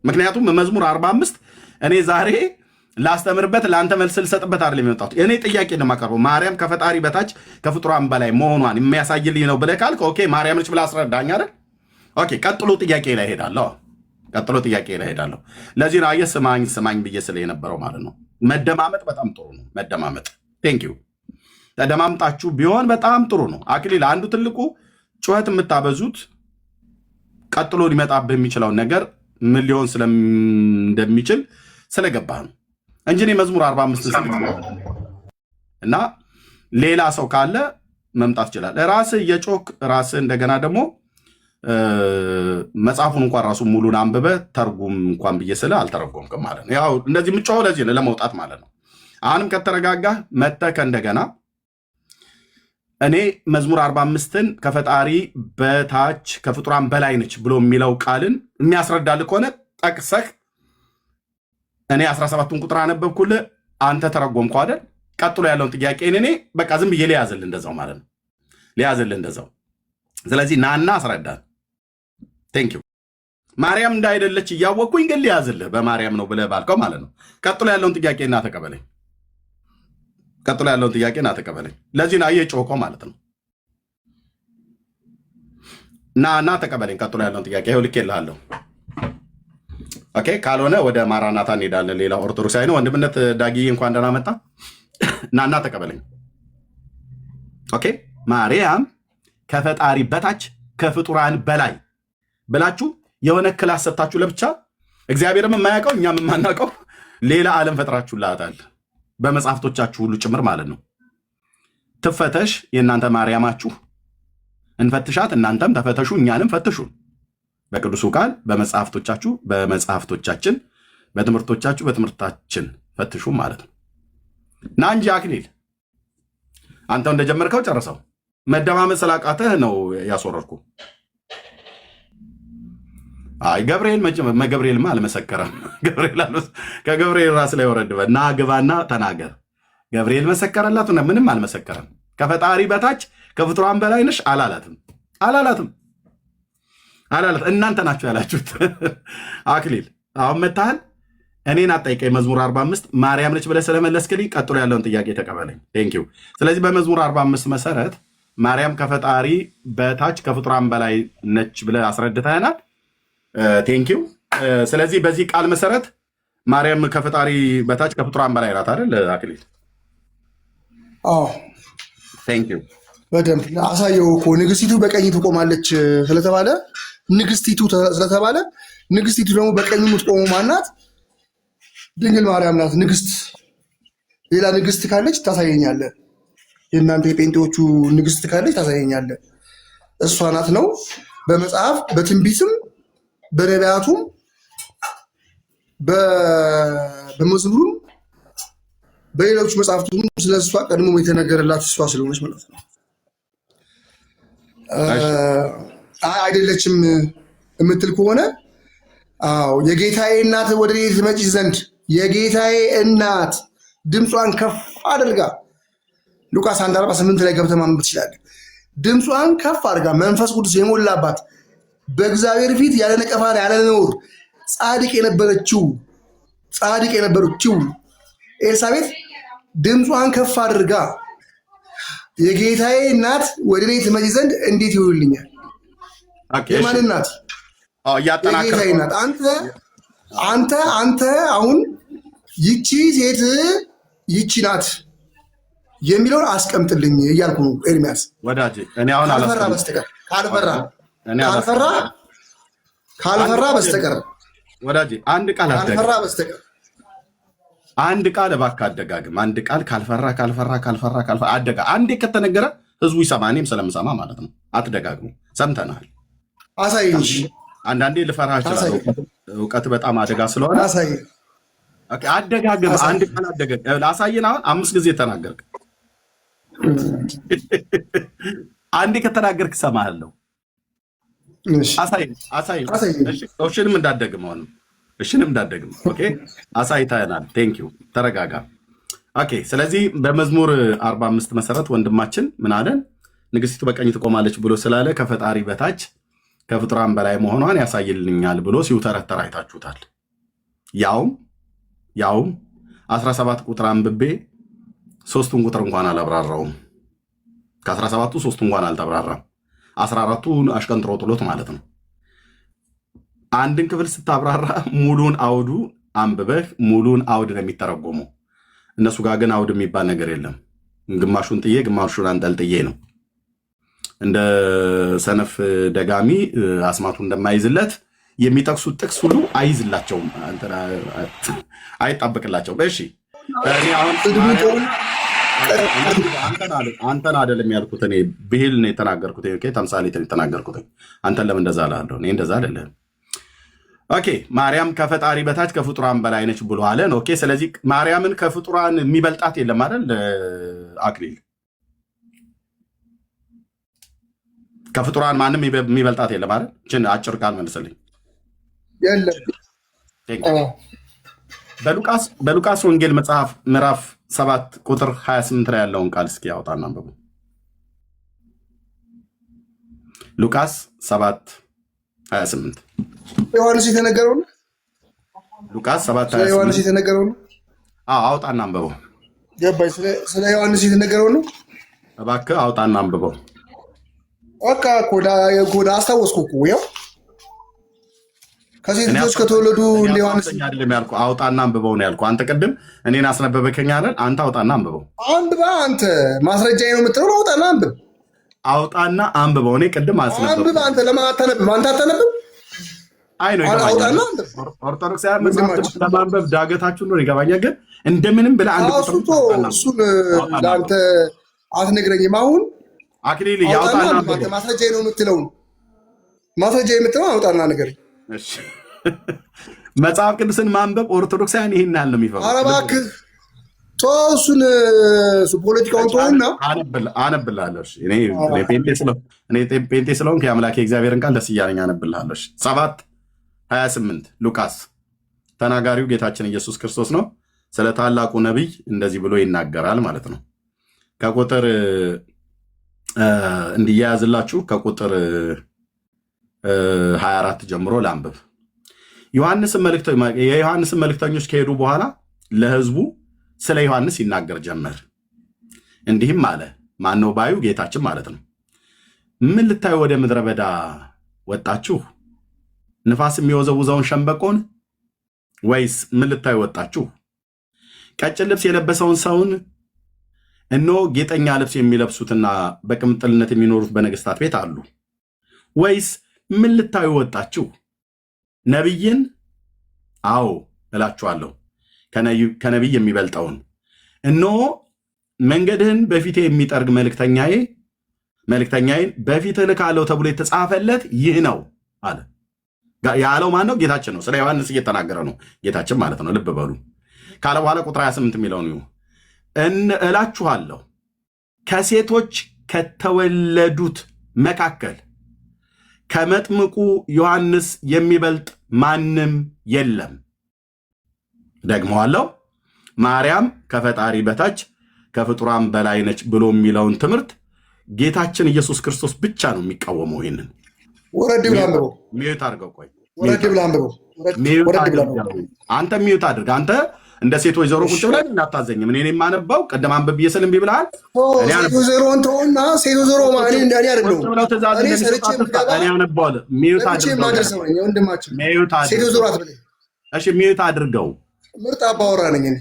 ምክንያቱም መዝሙር 45 እኔ ዛሬ ላስተምርበት ለአንተ መልስ ልሰጥበት አይደለም የመጣሁት። እኔ ጥያቄ ነው የማቀርበው። ማርያም ከፈጣሪ በታች ከፍጡራን በላይ መሆኗን የሚያሳይልኝ ነው ብለህ ካልክ ኦኬ ማርያም ነች ብለህ አስረዳኝ አይደል? ኦኬ ቀጥሎ ጥያቄ ላይ ሄዳለሁ። ለዚህ ነው አየህ ስማኝ ብዬ ስለ የነበረው ማለት ነው። መደማመጥ በጣም ጥሩ ነው። መደማመጥ ቴንክ ዩ። ተደማምጣችሁ ቢሆን በጣም ጥሩ ነው። አክሊል አንዱ ትልቁ ጩኸት የምታበዙት ቀጥሎ ሊመጣብህ የሚችለውን ነገር ምን ሊሆን እንደሚችል ስለገባህ ነው እንጂ እኔ መዝሙር 45 እና ሌላ ሰው ካለ መምጣት ይችላል። ራስህ የጮክ ራስህ እንደገና ደግሞ መጽሐፉን እንኳን ራሱ ሙሉን አንብበህ ተርጉም እንኳን ብዬ ስለ አልተረጎምክም ማለት ነው። ያው እንደዚህ የምጮኸው ለዚህ ነው ለመውጣት ማለት ነው። አሁንም ከተረጋጋ መተህ እንደገና እኔ መዝሙር 45ን ከፈጣሪ በታች ከፍጡራን በላይ ነች ብሎ የሚለው ቃልን የሚያስረዳልህ ከሆነ ጠቅሰህ እኔ 17ቱን ቁጥር አነበብኩልህ፣ አንተ ተረጎምከው አይደል? ቀጥሎ ያለውን ጥያቄ እኔ በቃ ዝም ብዬ ሊያዝልህ እንደዛው ማለት ነው፣ ሊያዝልህ እንደዛው። ስለዚህ ናና አስረዳን። ቴንክ ዩ። ማርያም እንዳይደለች እያወቅኩኝ ግን ሊያዝልህ በማርያም ነው ብለህ ባልከው ማለት ነው። ቀጥሎ ያለውን ጥያቄ እና ተቀበለኝ። ቀጥሎ ያለውን ጥያቄ እና ተቀበለኝ። ለዚህ ነው እየጮኸው ማለት ነው። እና ተቀበለኝ። ቀጥሎ ያለውን ጥያቄ ይኸው ልኬልሃለሁ። ኦኬ፣ ካልሆነ ወደ ማራናታ እንሄዳለን። ሌላ ኦርቶዶክሳዊ ነው ወንድምነት ዳጊ፣ እንኳን ደህና መጣ። እና ተቀበለኝ። ኦኬ፣ ማርያም ከፈጣሪ በታች ከፍጡራን በላይ ብላችሁ የሆነ ክላስ ሰጥታችሁ ለብቻ እግዚአብሔርም የማያውቀው እኛም የማናውቀው ሌላ ዓለም ፈጥራችሁላታል፣ በመጽሐፍቶቻችሁ ሁሉ ጭምር ማለት ነው። ትፈተሽ የእናንተ ማርያማችሁ፣ እንፈትሻት፣ እናንተም ተፈተሹ፣ እኛንም ፈትሹን። በቅዱሱ ቃል በመጽሐፍቶቻችሁ በመጽሐፍቶቻችን፣ በትምህርቶቻችሁ በትምህርታችን ፈትሹ ማለት ነው። ና እንጂ አክሊል፣ አንተው እንደጀመርከው ጨርሰው። መደማመጥ ስላቃተህ ነው ያስወረድኩ። አይ ገብርኤልማ አልመሰከረም። ከገብርኤል ራስ ላይ ወረድ በል ና ግባና ተናገር። ገብርኤል መሰከረላት? ምንም አልመሰከረም። ከፈጣሪ በታች ከፍጡራን በላይ ነሽ አላላትም። እናንተ ናችሁ ያላችሁት። አክሊል አሁን መታሃል። እኔን አጠይቀኝ። መዝሙር 45 ማርያም ነች ብለህ ስለመለስክልኝ ቀጥሎ ያለውን ጥያቄ ተቀበለኝ። ቴንኪው። ስለዚህ በመዝሙር 45 መሰረት ማርያም ከፈጣሪ በታች ከፍጡራን በላይ ነች ብለህ አስረድተናል። ቴንኪው። ስለዚህ በዚህ ቃል መሰረት ማርያም ከፈጣሪ በታች ከፍጡራን በላይ ናት አይደል አክሊል? ቴንኪው። በደንብ አሳየው እኮ ንግስቲቱ በቀኝ ትቆማለች ስለተባለ ንግስቲቱ ስለተባለ ንግስቲቱ ደግሞ በቀኝ የምትቆመው ማናት? ድንግል ማርያም ናት ንግስት። ሌላ ንግስት ካለች ታሳየኛለህ። የእናንተ የጴንጤዎቹ ንግስት ካለች ታሳየኛለህ። እሷ ናት ነው በመጽሐፍ በትንቢትም በነቢያቱም በመዝሙሩም በሌሎቹ መጽሐፍቱም ስለ እሷ ቀድሞ የተነገረላት እሷ ስለሆነች ማለት ነው። አይደለችም የምትል ከሆነ አዎ፣ የጌታዬ እናት ወደ እኔ ትመጪ ዘንድ የጌታዬ እናት ድምጿን ከፍ አድርጋ ሉቃስ 1:48 ላይ ገብተህ ማንበብ ትችላለህ። ድምጿን ከፍ አድርጋ መንፈስ ቅዱስ የሞላባት በእግዚአብሔር ፊት ያለ ነቀፋ ያለ ነውር ጻድቅ የነበረችው ኤልሳቤጥ ድምጿን ከፍ አድርጋ የጌታዬ እናት ወደ እኔ ትመጪ ዘንድ እንዴት ይሆንልኛል? የማን እናት? የጌታዬ እናት። አንተ አሁን ይቺ ሴት ይቺ ናት የሚለውን አስቀምጥልኝ እያልኩ ነው ኤርሚያስ ወዳጄ። እኔ አሁን ካልፈራ በስተቀር ወዳጄ አንድ ቃል ካልፈራ በስተቀር አንድ ቃል እባክህ አደጋግም። አንድ ቃል ካልፈራ አደጋ አንዴ ከተነገረ ህዝቡ ይሰማ፣ እኔም ስለምሰማ ማለት ነው። አትደጋግሙ። ሰምተናል። አሳይኝ። አንዳንዴ ልፈራ እችላለሁ፣ እውቀት በጣም አደጋ ስለሆነ አደጋግም። አንድ ቃል አደጋግም። አሳየን። አሁን 5 ጊዜ ተናገርክ። አንዴ ከተናገርክ እሰማሃለሁ። አሳይን። እሺንም እንዳደግም ሆነ እሺንም እንዳደግም። ኦኬ አሳይተናል። ቴንኪው። ተረጋጋ። ኦኬ። ስለዚህ በመዝሙር 45 መሰረት ወንድማችን ምን አለን? ንግስቲቱ በቀኝ ትቆማለች ብሎ ስላለ ከፈጣሪ በታች ከፍጡራን በላይ መሆኗን ያሳይልኛል ብሎ ሲውተረተር አይታችሁታል። ያውም 17 ቁጥር አንብቤ 3ቱን ቁጥር እንኳን አላብራራውም። ከ17ቱ 3ቱ እንኳን አልተብራራም። 14ቱን አሽቀንጥሮ ጥሎት ማለት ነው። አንድን ክፍል ስታብራራ ሙሉን አውዱ አንብበህ ሙሉን አውድ ነው የሚተረጎመው። እነሱ ጋር ግን አውድ የሚባል ነገር የለም። ግማሹን ጥዬ ግማሹን አንጠልጥዬ ነው። እንደ ሰነፍ ደጋሚ አስማቱ እንደማይዝለት የሚጠቅሱት ጥቅስ ሁሉ አይዝላቸውም፣ አይጣበቅላቸውም። እሺ እኔ አሁን አንተን አይደለም ያልኩት፣ እኔ ብሂል ነው የተናገርኩት። ተምሳሌት ነው የተናገርኩት። አንተን ለምን እንደዛ እላለሁ? እኔ እንደዛ አይደለም። ኦኬ ማርያም ከፈጣሪ በታች ከፍጡራን በላይ ነች ብሎ አለን። ኦኬ ስለዚህ ማርያምን ከፍጡራን የሚበልጣት የለም አይደል? አክሊል ከፍጡራን ማንም የሚበልጣት የለም አይደል? እችን አጭር ቃል መልስልኝ። የለም። በሉቃስ ወንጌል መጽሐፍ ምዕራፍ 7 ቁጥር 28 ላይ ያለውን ቃል እስኪ ያውጣና አንብቡ። ሉቃስ 7:28 ዮሐንስ የተነገረው ነው። ሉቃስ 7:28 ዮሐንስ የተነገረው ነው። አውጣና አንብበው። ገባኝ። ስለ ዮሐንስ የተነገረው ነው። እባክህ አውጣና አንብበው። በቃ ኮዳ አስታወስኩ እኮ ያው ከሴት ልጆች ከተወለዱ ዮሐንስ አይደለም ያልኩህ፣ አውጣና አንብበው ነው ያልኩህ። አንተ ቅድም እኔን አስነበበከኝ አይደል? አንተ አውጣና አንብበው። አንብባ አንተ ማስረጃዬ ነው የምትለው። አውጣና አንብብ። አውጣና አንብበው። እኔ ቅድም አንብብ። አንተ ለምን አታነብም? አንተ አታነብም? አይ ነው አውጣና ይገባኛል። ኦርቶዶክሳውያን መጽሐፍ ለማንበብ ዳገታችሁ ነው ይገባኛል። ግን እንደምንም ብለህ አንድ ቁጥር እሱን ለአንተ አትነግረኝም። አሁን አክሊል ያውጣና አንብበው። ማስረጃዬ ነው የምትለው። ማስረጃዬ የምትለው አውጣና ንገረኝ። እሺ መጽሐፍ ቅዱስን ማንበብ ኦርቶዶክሳውያን ይሄን ያህል ነው የሚፈሩ። ኧረ እባክህ እሱን ፖለቲካውን ተውና አነብልሃለሁ። እኔ ጴንጤ ስለሆንኩ የአምላኬ እግዚአብሔርን ቃል ደስ እያለኝ አነብልሃለሁ። 7:28 ሉቃስ። ተናጋሪው ጌታችን ኢየሱስ ክርስቶስ ነው። ስለ ታላቁ ነቢይ እንደዚህ ብሎ ይናገራል ማለት ነው። ከቁጥር እንዲያያዝላችሁ ከቁጥር 24 ጀምሮ ላንብብ። የዮሐንስን መልእክተኞች ከሄዱ በኋላ ለሕዝቡ ስለ ዮሐንስ ይናገር ጀመር። እንዲህም አለ። ማነው ባዩ? ጌታችን ማለት ነው። ምን ልታዩ ወደ ምድረ በዳ ወጣችሁ? ንፋስ የሚወዘውዘውን ሸምበቆን? ወይስ ምን ልታዩ ወጣችሁ? ቀጭን ልብስ የለበሰውን ሰውን? እነሆ ጌጠኛ ልብስ የሚለብሱትና በቅምጥልነት የሚኖሩት በነገሥታት ቤት አሉ። ወይስ ምን ልታዩ ወጣችሁ? ነቢይን? አዎ እላችኋለሁ ከነቢይ የሚበልጠውን። እነሆ መንገድህን በፊቴ የሚጠርግ መልእክተኛዬን በፊትህ እልካለሁ ተብሎ የተጻፈለት ይህ ነው አለ። ያለው ማን ነው? ጌታችን ነው። ስለ ዮሐንስ እየተናገረ ነው ጌታችን ማለት ነው። ልብ በሉ ካለ በኋላ ቁጥር 28 የሚለው ነው እላችኋለሁ ከሴቶች ከተወለዱት መካከል ከመጥምቁ ዮሐንስ የሚበልጥ ማንም የለም። ደግመዋለሁ። ማርያም ከፈጣሪ በታች ከፍጡራን በላይ ነች ብሎ የሚለውን ትምህርት ጌታችን ኢየሱስ ክርስቶስ ብቻ ነው የሚቃወመው። ይህንን ወረድ ብላ አንብበው። ሚዩት አድርገው። ቆይ ወረድ ብላ አንብበው። አንተ ሚዩት አድርግ። አንተ እንደ ሴቶች ዞሮ ቁጭ ብለን እናታዘኝም። እኔ የማነባው ቀደም አንብብ እየስል እምቢ ብለሃል። ሴቶ ዞሮን ተውና ሴቶ ዞሮ እኔ አይደለሁም። እኔ ሰርቼ አነባዋለሁ። ሚዩት አድርገው። ምርጥ አባወራ ነኝ እኔ።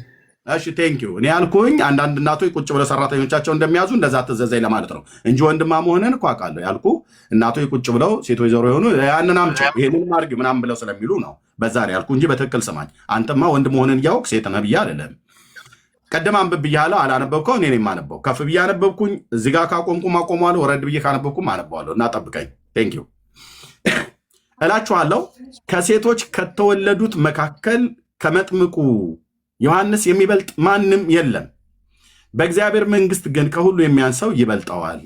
እሺ ቴንኪው። እኔ ያልኩኝ አንዳንድ እናቶች ቁጭ ብለው ሰራተኞቻቸው እንደሚያዙ እንደዛ ትዘዘኝ ለማለት ነው እንጂ ወንድማ መሆንን እኮ አውቃለሁ። ያልኩ እናቶች ቁጭ ብለው ሴቶች ዞሮ የሆኑ ያንን አምጪው ይሄንን አድርግ ምናምን ብለው ስለሚሉ ነው በዛ ነው ያልኩ እንጂ በትክክል ስማኝ። አንተማ ወንድ መሆንን እያወቅ ሴት ነህ ብዬ አይደለም። ቀደም አንብብ ብያለሁ። አላነበብከው እኔ ነኝ የማነበው። ከፍ ብዬ አነበብኩኝ። እዚህ ጋር ካቆምኩም አቆመዋለሁ። ወረድ ብዬ ካነበብኩም አነበዋለሁ። እና ጠብቀኝ። ቴንኪው እላችኋለሁ ከሴቶች ከተወለዱት መካከል ከመጥምቁ ዮሐንስ የሚበልጥ ማንም የለም። በእግዚአብሔር መንግሥት ግን ከሁሉ የሚያንሰው ይበልጠዋል።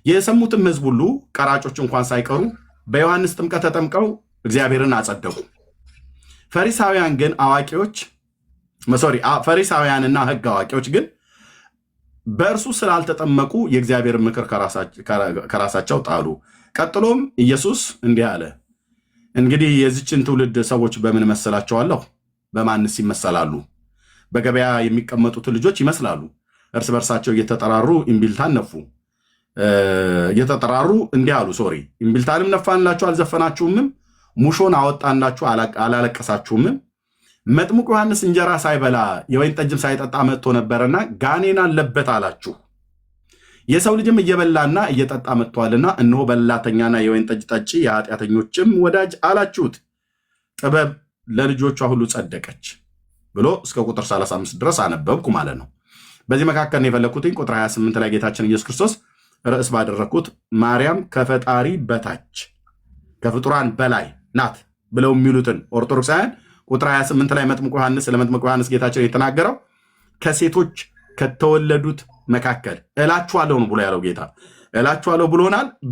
የሰሙትም ሕዝብ ሁሉ ቀራጮች እንኳን ሳይቀሩ በዮሐንስ ጥምቀት ተጠምቀው እግዚአብሔርን አጸደቁ። ፈሪሳውያንና ሕግ አዋቂዎች ግን በእርሱ ስላልተጠመቁ የእግዚአብሔር ምክር ከራሳቸው ጣሉ። ቀጥሎም ኢየሱስ እንዲህ አለ፣ እንግዲህ የዚችን ትውልድ ሰዎች በምን እመስላቸዋለሁ? በማንስ ይመሰላሉ? በገበያ የሚቀመጡት ልጆች ይመስላሉ። እርስ በርሳቸው እየተጠራሩ እምቢልታን ነፉ። እየተጠራሩ እንዲህ አሉ፣ እምቢልታንም ነፋንላችሁ አልዘፈናችሁምም? ሙሾን አወጣንላችሁ አላለቀሳችሁምም? መጥምቁ ዮሐንስ እንጀራ ሳይበላ የወይን ጠጅም ሳይጠጣ መጥቶ ነበረና ጋኔን አለበት አላችሁ። የሰው ልጅም እየበላና እየጠጣ መጥቷልና እነሆ በላተኛና የወይን ጠጅ ጠጪ የኃጢአተኞችም ወዳጅ አላችሁት። ጥበብ ለልጆቿ ሁሉ ጸደቀች ብሎ እስከ ቁጥር 35 ድረስ አነበብኩ ማለት ነው። በዚህ መካከል ነው የፈለግኩትኝ ቁጥር 28 ላይ ጌታችን ኢየሱስ ክርስቶስ ርዕስ ባደረግኩት ማርያም ከፈጣሪ በታች ከፍጡራን በላይ ናት ብለው የሚሉትን ኦርቶዶክሳውያን ቁጥር 28 ላይ መጥምቁ ዮሐንስ ስለ መጥምቁ ዮሐንስ ጌታችን የተናገረው ከሴቶች ከተወለዱት መካከል እላችኋለሁ ነው ብሎ ያለው ጌታ እላችኋለሁ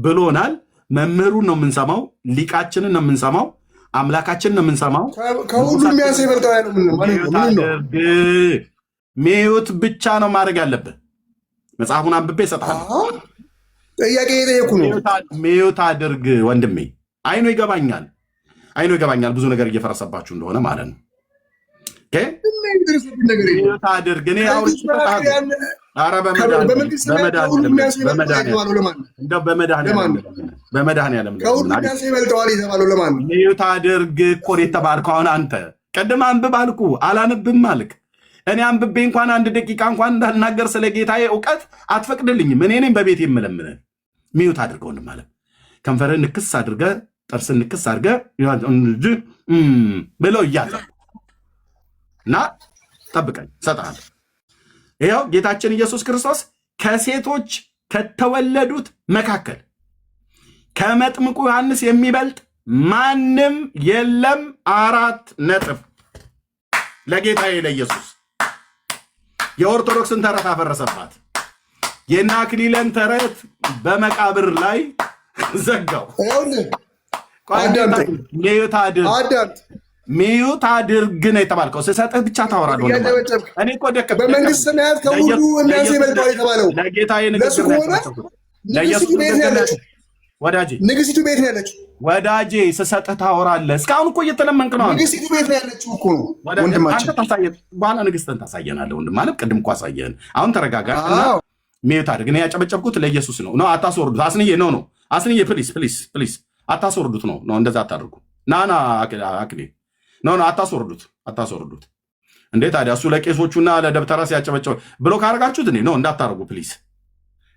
ብሎናል። መምህሩን ነው የምንሰማው፣ ሊቃችንን ነው የምንሰማው፣ አምላካችንን ነው የምንሰማው። ከሁሉም የሚያንስ ይበልጣል ያለው ሚዩት ብቻ ነው ማድረግ ያለብህ። መጽሐፉን አንብቤ እሰጥሃለሁ። ጥያቄ የጠየኩ ነው። ሚዩት አድርግ ወንድሜ። አይኑ ይገባኛል ብዙ ነገር እየፈረሰባችሁ እንደሆነ ማለት ነው። ሚዩት አድርግ። እኔ በመድኃኒዓለም ሚዩት አድርግ እኮ ነው የተባልከው። አሁን አንተ ቅድም አንብብ አልኩ፣ አላነብም አልክ። እኔ አንብቤ እንኳን 1 ደቂቃ እንኳን እንዳልናገር ስለ ጌታዬ እውቀት አትፈቅድልኝም። እኔ ነኝ በቤት የምለምንህ። ሚዩት አድርገው ማለት ከንፈርህን ንክስ አድርገህ ጥርስን ንክስ አድርገህ ብለው እያለ እና ጠብቀኝ እሰጥሃለሁ። ይኸው ጌታችን ኢየሱስ ክርስቶስ ከሴቶች ከተወለዱት መካከል ከመጥምቁ ዮሐንስ የሚበልጥ ማንም የለም። 4 ነጥብ ለጌታዬ ለኢየሱስ። የኦርቶዶክስን ተረት አፈረሰባት። የእነ አክሊለን ተረት በመቃብር ላይ ዘጋው። ሚዩት አድርግ ነው የተባልከው። ስሰጥህ ብቻ ታወራለህ። እኔ እኮ በመንግስት ሰማያት ከሁሉ የሚያንስ ይበልጣል የተባለው ለጌታዬ ንግስቱ ቤት ነው ያለችው። ወዳጄ ስሰጥህ ታወራለህ። እስካሁን እኮ እየተለመንክ ነው። ንግስቲቱ ቤት ነው ያለችው እኮ ወንድማችን። በኋላ ንግስትን ታሳየናለህ። ወንድም ማለት ቅድም እኮ አሳየን። አሁን ተረጋጋ እና ሚዩት አድርግ። እኔ ያጨበጨብኩት ለኢየሱስ ነው። አታስወርዱት። አስንዬ አስንዬ ፕሊስ አታስወርዱት ነው። እንደዛ አታድርጉ። ናና አክሌ አታስወርዱት። እንዴ ታዲያ እሱ ለቄሶቹና ለደብተራ ሲያጨበጨብ ብሎ ካረጋችሁት እኔ እንዳታደርጉ ፕሊስ።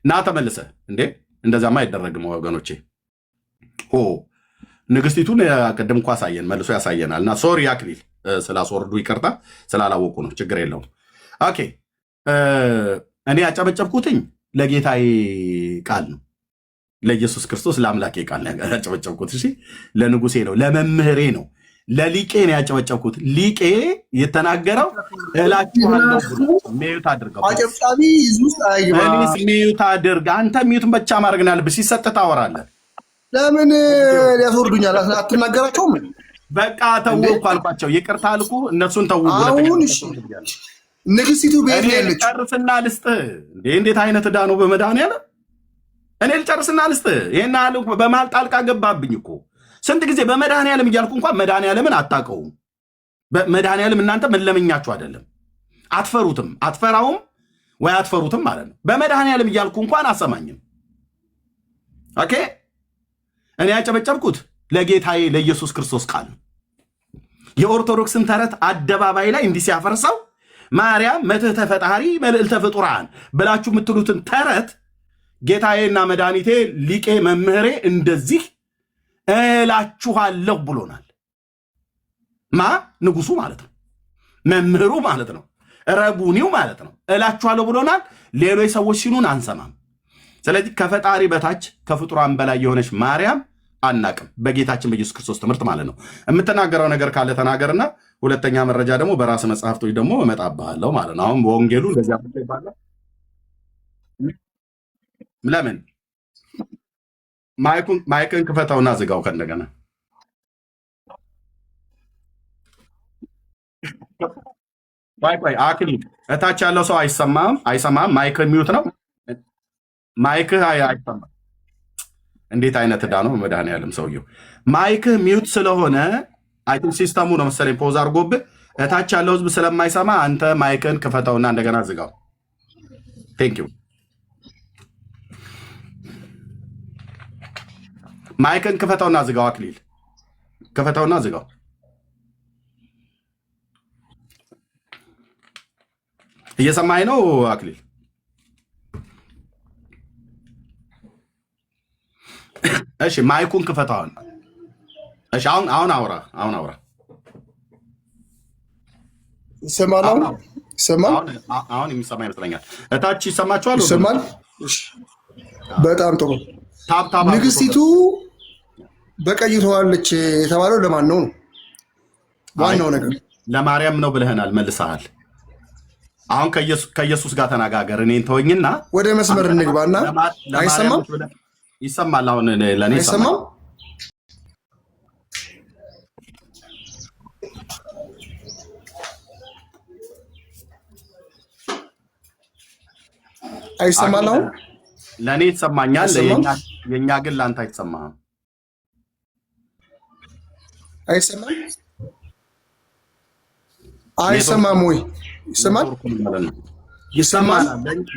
ና ተመልሰ እንዴ እንደዛማ አይደረግም ወገኖቼ። ንግስቲቱን ቅድም እኮ አሳየን፣ መልሶ ያሳየናል። እና ሶሪ አክሊል ስላስወርዱ ይቅርታ፣ ስላላወቁ ነው። ችግር የለውም። ኦኬ እኔ ያጨበጨብኩትኝ ለጌታዬ ቃል ነው፣ ለኢየሱስ ክርስቶስ ለአምላኬ ቃል ነው ያጨበጨብኩት። እሺ ለንጉሴ ነው፣ ለመምህሬ ነው፣ ለሊቄ ነው ያጨበጨብኩት። ሊቄ የተናገረው እላችኋለሁ። ሚዩት አድርገው። አጨብጫቢ ይዙስ አይባስ ሚዩት አድርግ። አንተ ሚዩትን ብቻ ማድረግ ነው ያለብህ። ሲሰጥህ ታወራለህ። ለምን ሊያስወርዱኛል? አትናገራቸውም? በቃ ተው እኮ አልኳቸው። ይቅርታ አልኩ፣ እነሱን ተው። አሁን እሺ ንግስቲቱ ቤት ነው ያለችው። ጨርስና ልስጥህ። እንዴት አይነት ዕዳ ነው በመድኃኒዓለም። እኔ ልጨርስና ልስጥህ። ይሄን አለ በማል ጣልቃ ገባብኝ እኮ ስንት ጊዜ በመድኃኒዓለም እያልኩ እንኳን መድኃኒዓለምን አታውቀውም። መድኃኒዓለም እናንተ መለመኛችሁ አይደለም፣ አትፈሩትም፣ አትፈራውም ወይ አትፈሩትም ማለት ነው። በመድኃኒዓለም እያልኩ እንኳን አሰማኝም። ኦኬ እኔ ያጨበጨብኩት ለጌታዬ ለኢየሱስ ክርስቶስ ቃል ነው። የኦርቶዶክስን ተረት አደባባይ ላይ እንዲህ ሲያፈርሰው ማርያም መትሕተ ፈጣሪ መልዕልተ ፍጡራን ብላችሁ የምትሉትን ተረት ጌታዬና መድኃኒቴ ሊቄ መምህሬ እንደዚህ እላችኋለሁ ብሎናል። ንጉሱ ማለት ነው፣ መምህሩ ማለት ነው፣ ረቡኒው ማለት ነው። እላችኋለሁ ብሎናል። ሌሎች ሰዎች ሲሉን አንሰማም። ስለዚህ ከፈጣሪ በታች ከፍጡራን በላይ የሆነች ማርያም አናቅም፣ በጌታችን በኢየሱስ ክርስቶስ ትምህርት ማለት ነው። የምትናገረው ነገር ካለ ተናገርና ሁለተኛ መረጃ ደግሞ በራስ መጽሐፍቶች ደግሞ እመጣብሃለሁ ማለት ነው። አሁን በወንጌሉ እንደዚያ ይባላል። ለምን ማይክን ክፈተውና ዝጋው ከእንደገና። ቆይ አክሊል እታች ያለው ሰው አይሰማም። ማይክ ሚዩት ነው። ማይክህ አይሰማም። እንዴት አይነት ዕዳ ነው መድኃኒዓለም። ሰውየው ማይክህ ሚዩት ስለሆነ አይቲንክ ሲስተሙ ነው መሰለኝ ፖዝ አድርጎብህ። እታች ያለው ህዝብ ስለማይሰማ አንተ ማይክን ክፈተውና እንደገና ዝጋው። ቴንክ ዩ። ማይክን ክፈተውና ዝጋው። አክሊል ክፈተውና ዝጋው። እየሰማኝ ነው አክሊል? እሺ ማይኩን ክፈተው አሁን። እሺ አሁን አውራ። ይሰማል? አሁን የሚሰማ ይመስለኛል። እታች ይሰማችኋል? ይሰማል። በጣም ጥሩ። ንግስቲቱ በቀኝ ትሆናለች የተባለው ለማን ነው? ዋናው ነገር ለማርያም ነው ብለህናል፣ መልሰሃል። አሁን ከኢየሱስ ጋር ተነጋገር። እኔን ተወኝና ወደ መስመር እንግባና አይሰማም? ይሰማል። አሁን ለእኔ አይሰማም? አይሰማል? አሁን ለእኔ ይሰማኛል። የእኛ ግን ለአንተ አይሰማህም። አይሰማም? አይሰማም ወይ? ይሰማል? ይሰማል።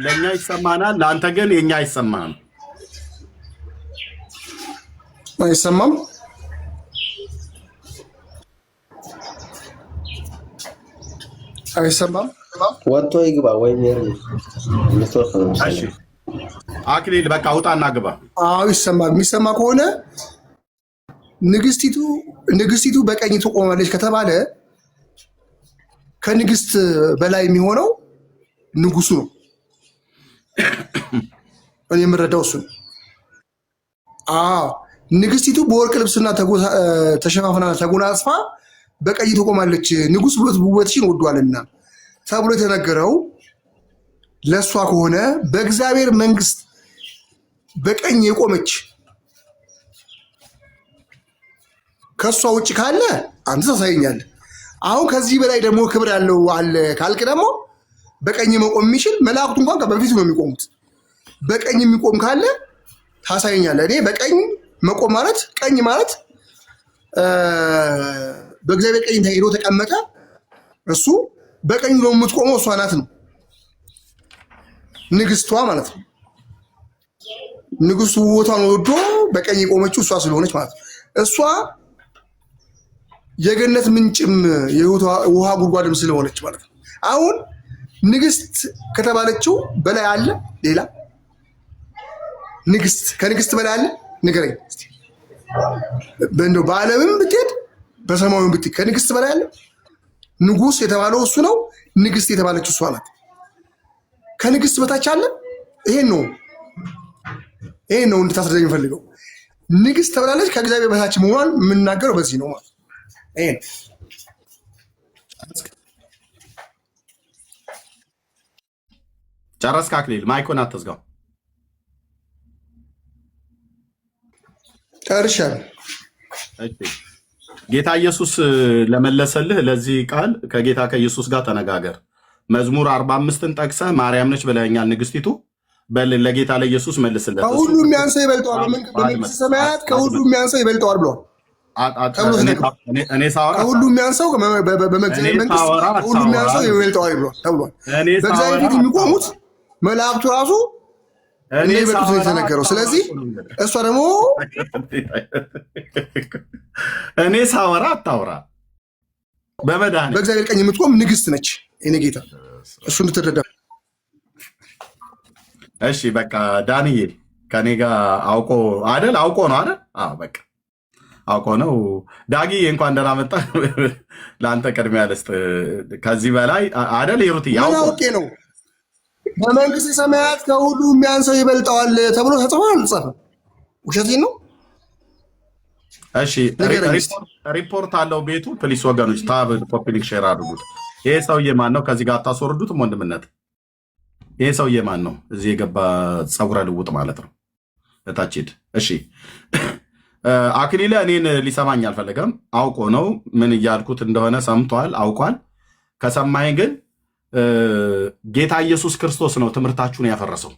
ለእኛ ይሰማናል፣ ለአንተ ግን የእኛ አይሰማህም። አይሰማም? አይሰማም? ወጥቶ ይግባ ወይም አክሊል በቃ ውጣና ግባ። አዎ ይሰማል። የሚሰማ ከሆነ ንግስቲቱ በቀኝ ትቆማለች ከተባለ ከንግስት በላይ የሚሆነው ንጉሱ ነው። እኔ የምረዳው እሱ ነው። አዎ ንግስቲቱ በወርቅ ልብስና ተሸፋፍና ተጎናጽፋ በቀኝ ትቆማለች፣ ንጉስ ውበትሽን ወዷልና ተብሎ የተነገረው ለእሷ ከሆነ በእግዚአብሔር መንግስት በቀኝ የቆመች ከእሷ ውጭ ካለ አንተ ታሳየኛለህ። አሁን ከዚህ በላይ ደግሞ ክብር ያለው አለ ካልክ ደግሞ በቀኝ መቆም የሚችል መላእክቱ እንኳን በፊቱ ነው የሚቆሙት። በቀኝ የሚቆም ካለ ታሳየኛለህ። እኔ በቀኝ መቆም ማለት ቀኝ ማለት በእግዚአብሔር ቀኝ ሄዶ ተቀመጠ፣ እሱ በቀኝ ነው የምትቆመው፣ እሷ ናት ነው ንግስቷ ማለት ነው። ንጉሱ ቦታን ወዶ በቀኝ የቆመችው እሷ ስለሆነች ማለት ነው። እሷ የገነት ምንጭም የውሃ ጉድጓድም ስለሆነች ማለት ነው። አሁን ንግስት ከተባለችው በላይ አለ ሌላ ንግስት? ከንግስት በላይ አለ? ንገረኝ እስቲ። በእንደው በዓለምም ብትሄድ በሰማዩም ብትሄድ ከንግስት በላይ አለ? ንጉስ የተባለው እሱ ነው። ንግስት የተባለችው እሷ ናት። ከንግስት በታች አለ? ይሄን ነው እንድታስረዳኝ የምፈልገው። ንግስት ተብላለች። ከእግዚአብሔር በታች መሆኗን የምናገረው በዚህ ነው ማለት ይሄ ነው። ጨረስክ አክሊል? ማይኮን አትዝጋው። ጨርሻለሁ። ጌታ ኢየሱስ ለመለሰልህ ለዚህ ቃል ከጌታ ከኢየሱስ ጋር ተነጋገር። መዝሙር 45ን ጠቅሰህ ማርያም ነች ብለኸኛል ንግስቲቱ። ለጌታ ለኢየሱስ መልስለት። ከሁሉ የሚያንሰው ይበልጠዋል፣ በመንግስተ ሰማያት ከሁሉ የሚያንሰው ይበልጠዋል ብሏል። እኔ ሳወራ ከሁሉ የሚያንሰው በመንግስት ከሁሉ የሚያንሰው ይበልጠዋል ብሏል ተብሏል። በእግዚአብሔር ፊት የሚቆሙት መላእክቱ ራሱ እኔ በጡት ነው የተነገረው። ስለዚህ እሷ ደግሞ እኔ ሳወራ አታውራ። በእግዚአብሔር ቀኝ የምትቆም ንግስት ነች የኔ ጌታ። እሱ እንድትረዳ። እሺ በቃ ዳንዬ ከኔ ጋር አውቆ ነው አይደል? አዎ በቃ አውቆ ነው። ዳጊ እንኳን ደህና መጣ። ለአንተ ቅድሚያ ልስጥ። ከዚህ በላይ አይደል? ሂሩት አውቄ ነው። በመንግስት ሰማያት ከሁሉ የሚያንሰው ይበልጠዋል ተብሎ ተጽፏል። አልተጻፈም። ውሸቴን ነው። እሺ ሪፖርት አለው ቤቱ። ፕሊስ ወገኖች ታብ ኮፒ ሊንክ ሼር አድርጉት። ይሄ ሰውዬ ማን ነው? ከዚህ ጋር አታስወርዱትም ወንድምነት። ይሄ ሰውዬ ማን ነው? እዚህ የገባ ፀጉረ ልውጥ ማለት ነው። እታች ሂድ። እሺ አክሊለ እኔን ሊሰማኝ አልፈለገም። አውቆ ነው። ምን እያልኩት እንደሆነ ሰምቷል፣ አውቋል። ከሰማኝ ግን ጌታ ኢየሱስ ክርስቶስ ነው ትምህርታችሁን ያፈረሰው።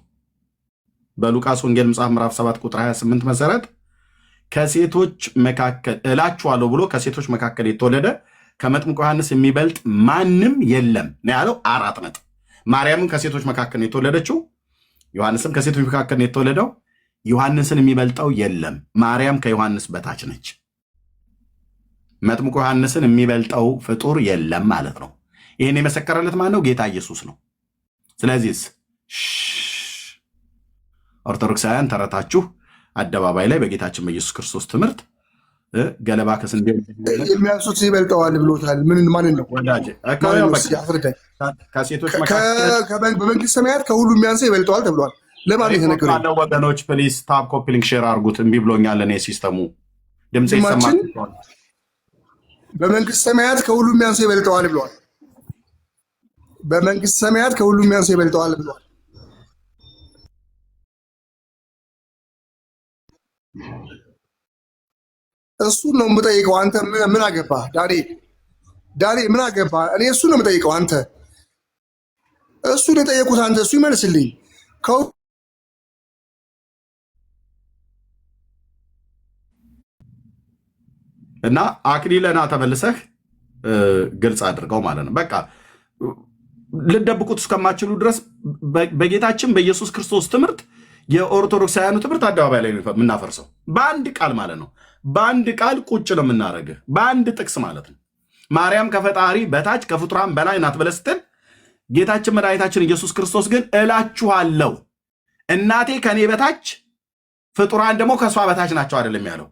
በሉቃስ ወንጌል መጽሐፍ ምዕራፍ 7 ቁጥር 28 መሰረት ከሴቶች መካከል እላችኋለሁ ብሎ ከሴቶች መካከል የተወለደ ከመጥምቁ ዮሐንስ የሚበልጥ ማንም የለም ነው ያለው። 4 ነጥብ። ማርያምም ከሴቶች መካከል ነው የተወለደችው፣ ዮሐንስም ከሴቶች መካከል ነው የተወለደው። ዮሐንስን የሚበልጠው የለም። ማርያም ከዮሐንስ በታች ነች። መጥምቁ ዮሐንስን የሚበልጠው ፍጡር የለም ማለት ነው። ይህን የመሰከረለት ማን ነው? ጌታ ኢየሱስ ነው። ስለዚህ ኦርቶዶክሳውያን ተረታችሁ አደባባይ ላይ በጌታችን በኢየሱስ ክርስቶስ ትምህርት ገለባ ከስንዴ የሚያንሱት ይበልጠዋል ብሎታል። ማንን ነው? ከሴቶች በመንግስት ሰማያት ከሁሉ የሚያንሰው ይበልጠዋል ተብሏል። ለማን የተነገረው? ወገኖች ፕሊስ ታብ ኮፒ ሊንክ ሼር አድርጉት። እምቢ ብሎኛል እኔ ሲስተሙ ድምጼ ይሰማል። በመንግስት ሰማያት ከሁሉም ያንሱ ይበልጠዋል ብለዋል። በመንግስት ሰማያት ከሁሉም ያንሱ ይበልጠዋል ብለዋል። እሱን ነው የምጠይቀው። አንተ ምን አገባህ ዳኔ ምን አገባህ? እኔ እሱን ነው የምጠይቀው። አንተ እሱን የጠየቁት አንተ እሱ ይመልስልኝ። እና አክሊለና ተመልሰህ ግልጽ አድርገው ማለት ነው። በቃ ልደብቁት እስከማችሉ ድረስ በጌታችን በኢየሱስ ክርስቶስ ትምህርት የኦርቶዶክሳውያኑ ትምህርት አደባባይ ላይ የምናፈርሰው በአንድ ቃል ማለት ነው። በአንድ ቃል ቁጭ ነው የምናደርግህ፣ በአንድ ጥቅስ ማለት ነው። ማርያም ከፈጣሪ በታች ከፍጡራን በላይ ናት ብለህ ስትል ጌታችን መድኃኒታችን ኢየሱስ ክርስቶስ ግን እላችኋለሁ እናቴ ከኔ በታች ፍጡራን ደግሞ ከእሷ በታች ናቸው አይደለም ያለው።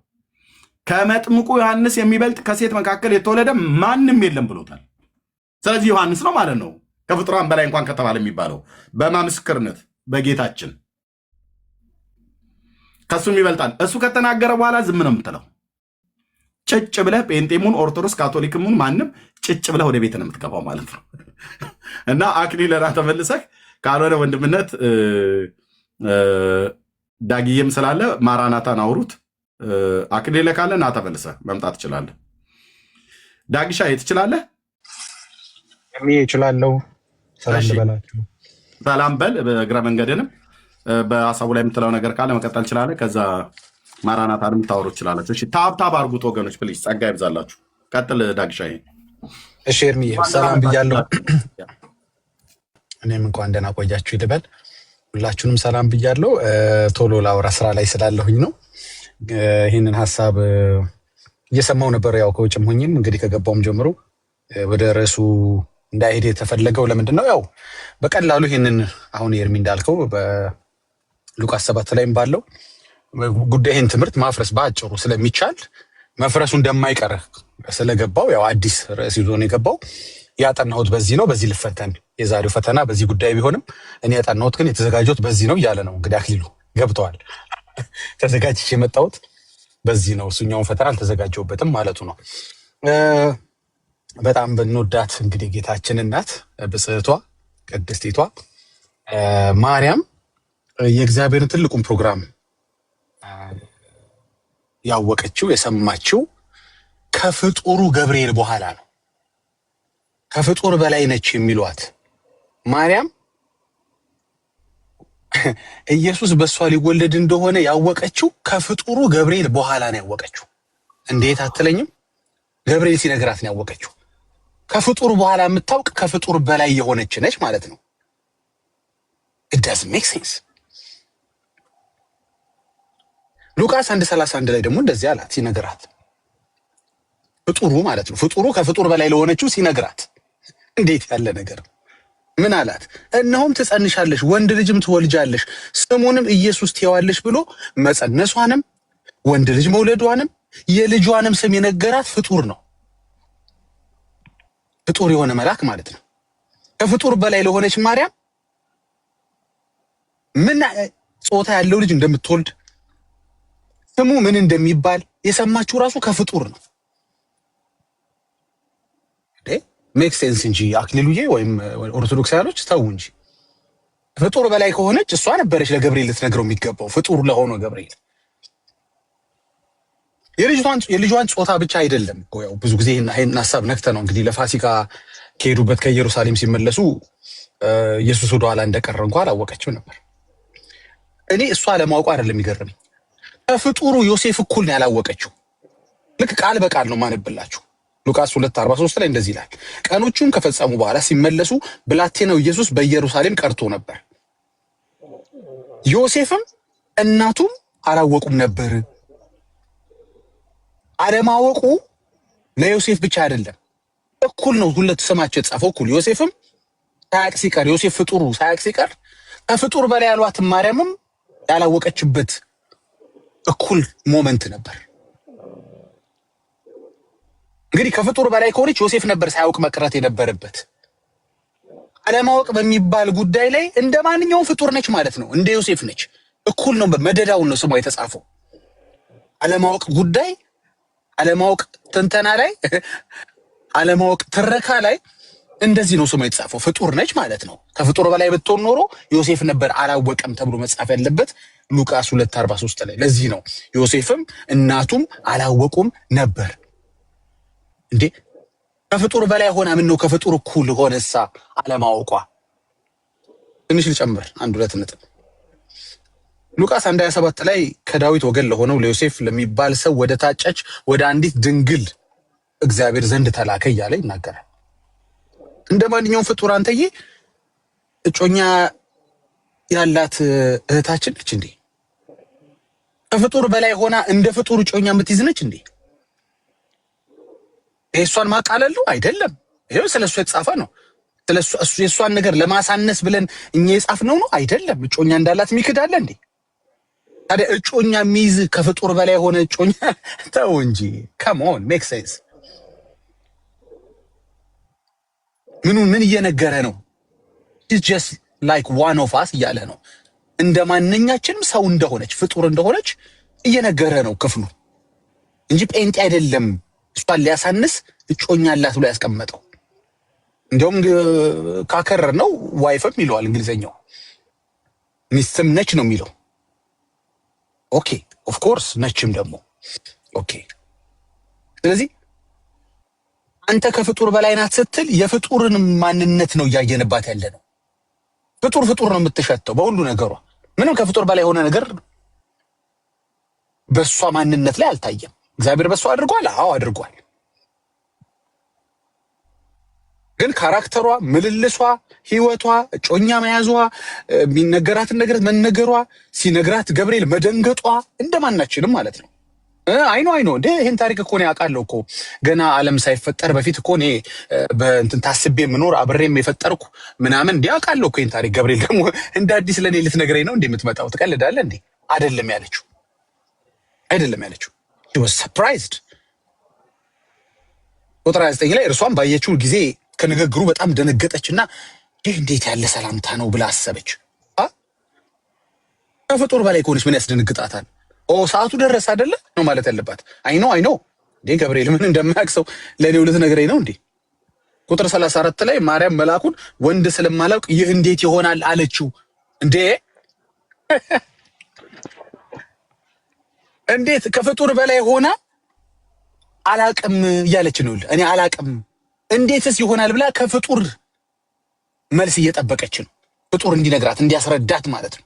ከመጥምቁ ዮሐንስ የሚበልጥ ከሴት መካከል የተወለደ ማንም የለም ብሎታል። ስለዚህ ዮሐንስ ነው ማለት ነው ከፍጡራን በላይ እንኳን ከተባለ የሚባለው በማምስክርነት በጌታችን ከሱም ይበልጣል። እሱ ከተናገረ በኋላ ዝም ነው የምትለው። ጭጭ ብለህ ጴንጤሙን፣ ኦርቶዶክስ፣ ካቶሊክሙን ማንም ጭጭ ብለህ ወደ ቤት ነው የምትገባው ማለት ነው። እና አክሊለና ተመልሰህ ካልሆነ ወንድምነት ዳግዬም ስላለ ማራናታን አውሩት። አክሊለ ካለ ና ተመልሰህ መምጣት ትችላለህ። ዳግሻ ትችላለህ? እኔ እችላለሁ። ሰላም ልበላችሁ። ሰላም በል። በእግረ መንገድንም በሀሳቡ ላይ የምትለው ነገር ካለ መቀጠል ትችላለህ። ከዛ ማራናታንም ታወሩ ትችላላችሁ። እሺ ታብታብ አድርጉት ወገኖች ፕሊዝ፣ ጸጋ ይብዛላችሁ። ቀጥል ዳግሻ። እሺ ኤርሚ ሰላም ብያለሁ። እኔም እንኳን ደህና ቆያችሁ ልበል። ሁላችሁንም ሰላም ብያለሁ። ቶሎ ላውራ ስራ ላይ ስላለሁኝ ነው። ይህንን ሀሳብ እየሰማው ነበር። ያው ከውጭም ሆኝም እንግዲህ ከገባውም ጀምሮ ወደ ርዕሱ እንዳይሄድ የተፈለገው ለምንድን ነው? ያው በቀላሉ ይህንን አሁን ኤርሚ እንዳልከው በሉቃስ 7 ላይም ባለው ጉዳይ ይህን ትምህርት ማፍረስ በአጭሩ ስለሚቻል መፍረሱ እንደማይቀር ስለገባው ያው አዲስ ርዕስ ይዞ ነው የገባው። ያጠናሁት በዚህ ነው፣ በዚህ ልፈተን የዛሬው ፈተና በዚህ ጉዳይ ቢሆንም እኔ ያጠናሁት ግን የተዘጋጀሁት በዚህ ነው እያለ ነው። እንግዲህ አክሊሉ ገብተዋል። ተዘጋጅቼ የመጣሁት በዚህ ነው፣ እሱኛውን ፈተና አልተዘጋጀሁበትም ማለቱ ነው። በጣም ብንወዳት እንግዲህ ጌታችን እናት ብጽዕቷ ቅድስቲቷ ማርያም የእግዚአብሔርን ትልቁን ፕሮግራም ያወቀችው የሰማችው ከፍጡሩ ገብርኤል በኋላ ነው። ከፍጡር በላይ ነች የሚሏት ማርያም ኢየሱስ በእሷ ሊወለድ እንደሆነ ያወቀችው ከፍጡሩ ገብርኤል በኋላ ነው ያወቀችው። እንዴት አትለኝም? ገብርኤል ሲነግራት ነው ያወቀችው። ከፍጡር በኋላ የምታውቅ ከፍጡር በላይ የሆነች ነች ማለት ነው። it doesn't make sense። ሉቃስ 1:31 ላይ ደግሞ እንደዚህ አላት ሲነግራት፣ ፍጡሩ ማለት ነው። ፍጡሩ ከፍጡር በላይ ለሆነችው ሲነግራት እንዴት ያለ ነገር! ምን አላት? እነሆም ትጸንሻለሽ፣ ወንድ ልጅም ትወልጃለሽ፣ ስሙንም ኢየሱስ ትይዋለሽ ብሎ መጸነሷንም ወንድ ልጅ መውለዷንም የልጇንም ስም የነገራት ፍጡር ነው። ፍጡር የሆነ መልአክ ማለት ነው። ከፍጡር በላይ ለሆነች ማርያም ምን ጾታ ያለው ልጅ እንደምትወልድ ስሙ ምን እንደሚባል የሰማችው ራሱ ከፍጡር ነው። ሜክ ሴንስ እንጂ አክሊሉዬ ወይም ኦርቶዶክሳውያኖች ተው እንጂ። ፍጡር በላይ ከሆነች እሷ ነበረች ለገብርኤል ልትነግረው የሚገባው፣ ፍጡር ለሆነው ገብርኤል። የልጇን ጾታ ብቻ አይደለም እኮ ያው ብዙ ጊዜ ይህን ሀሳብ ነክተ ነው እንግዲህ ለፋሲካ ከሄዱበት ከኢየሩሳሌም ሲመለሱ ኢየሱስ ወደኋላ እንደቀረ እንኳ አላወቀችው ነበር። እኔ እሷ ለማውቋ አይደለም የሚገርመኝ፣ ከፍጡሩ ዮሴፍ እኩል ነው ያላወቀችው። ልክ ቃል በቃል ነው ማነብላችሁ። ሉቃስ 2:43 ላይ እንደዚህ ይላል፣ ቀኖቹም ከፈጸሙ በኋላ ሲመለሱ ብላቴናው ኢየሱስ በኢየሩሳሌም ቀርቶ ነበር፣ ዮሴፍም እናቱም አላወቁም ነበር። አለማወቁ ለዮሴፍ ብቻ አይደለም፣ እኩል ነው። ሁለት ስማቸው የተጻፈው እኩል። ዮሴፍም ሳያቅ ሲቀር፣ ዮሴፍ ፍጡሩ ሳያቅ ሲቀር ከፍጡር በላይ ያሏት ማርያምም ያላወቀችበት እኩል ሞመንት ነበር። እንግዲህ ከፍጡር በላይ ከሆነች ዮሴፍ ነበር ሳያውቅ መቅረት የነበረበት። አለማወቅ በሚባል ጉዳይ ላይ እንደ ማንኛውም ፍጡር ነች ማለት ነው። እንደ ዮሴፍ ነች፣ እኩል ነው። መደዳውን ነው ስሟ የተጻፈው። አለማወቅ ጉዳይ አለማወቅ ትንተና ላይ አለማወቅ ትረካ ላይ እንደዚህ ነው ስሙ የተጻፈው። ፍጡር ነች ማለት ነው። ከፍጡር በላይ ብትሆን ኖሮ ዮሴፍ ነበር አላወቀም ተብሎ መጻፍ ያለበት ሉቃስ 2:43 ላይ። ለዚህ ነው ዮሴፍም እናቱም አላወቁም ነበር። እንዴ ከፍጡር በላይ ሆና ምን ነው ከፍጡር እኩል ሆነሳ አለማወቋ? ትንሽ ልጨምር 1-2 ነጥብ። ሉቃስ 1:27 ላይ ከዳዊት ወገን ለሆነው ለዮሴፍ ለሚባል ሰው ወደ ታጨች ወደ አንዲት ድንግል እግዚአብሔር ዘንድ ተላከ እያለ ይናገራል። እንደ ማንኛውም ፍጡር አንተዬ እጮኛ ያላት እህታችን ነች እንዴ? ከፍጡር በላይ ሆና እንደ ፍጡር እጮኛ የምትይዝ ነች እንዴ? እሷን ማቃለል ነው አይደለም። ይሄው ስለሱ የተጻፈ ነው። ስለሱ የሷን ነገር ለማሳነስ ብለን እኛ የጻፍነው ነው አይደለም። እጮኛ እንዳላት የሚክዳለ እንዴ? ታዲያ እጮኛ የሚይዝ ከፍጡር በላይ ሆነ እጮኛ ተው እንጂ come on make sense። ምን እየነገረ ነው? it's just like one of us እያለ ነው። እንደ ማንኛችንም ሰው እንደሆነች ፍጡር እንደሆነች እየነገረ ነው ክፍሉ እንጂ ጴንጤ አይደለም። እሷን ሊያሳንስ እጮኛ አላት ብሎ ያስቀመጠው እንደውም ካከረር ነው ዋይፍም ይለዋል እንግሊዘኛው። ሚስትም ነች ነው የሚለው። ኦኬ ኦፍ ኮርስ ነችም ደግሞ ኦኬ። ስለዚህ አንተ ከፍጡር በላይ ናት ስትል የፍጡርን ማንነት ነው እያየንባት ያለ ነው። ፍጡር ነው የምትሸተው በሁሉ ነገሯ። ምንም ከፍጡር በላይ የሆነ ነገር በሷ ማንነት ላይ አልታየም። እግዚአብሔር በሷ አድርጓል። አዎ አድርጓል። ግን ካራክተሯ፣ ምልልሷ፣ ህይወቷ፣ እጮኛ መያዟ፣ የሚነገራትን ነገር መነገሯ፣ ሲነግራት ገብርኤል መደንገጧ እንደማናችንም ማለት ነው። አይኖ እንዴ ይሄን ታሪክ እኮ ነው ያውቃለሁ እኮ ገና ዓለም ሳይፈጠር በፊት እኮ እኔ በእንትን ታስቤ የምኖር አብሬም የፈጠርኩ ምናምን እንዴ ያውቃለሁ እኮ ይሄን ታሪክ። ገብርኤል ደግሞ እንደ አዲስ ለኔ ልትነግረኝ ነው እንዴ የምትመጣው? ትቀልዳለህ እንዴ? አይደለም ያለችው። she was surprised። ቁጥር 29 ላይ እርሷም ባየችው ጊዜ ከንግግሩ በጣም ደነገጠችና ይህ እንዴት ያለ ሰላምታ ነው ብላ አሰበች። ከፍጡር በላይ ከሆነች ምን ያስደነግጣታል? ሰዓቱ ደረሰ አይደለ ነው ማለት ያለባት። አይኖ እንዴ ገብርኤል ምን እንደማያውቅ ለኔው ልትነግረኝ ነው እንዴ? ቁጥር 34 ላይ ማርያም መልአኩን ወንድ ስለማላውቅ ይህ እንዴት ይሆናል አለችው። እንዴ እንዴት ከፍጡር በላይ ሆና አላቅም እያለች ነው። እኔ አላቅም እንዴትስ ይሆናል ብላ ከፍጡር መልስ እየጠበቀች ነው። ፍጡር እንዲነግራት እንዲያስረዳት ማለት ነው።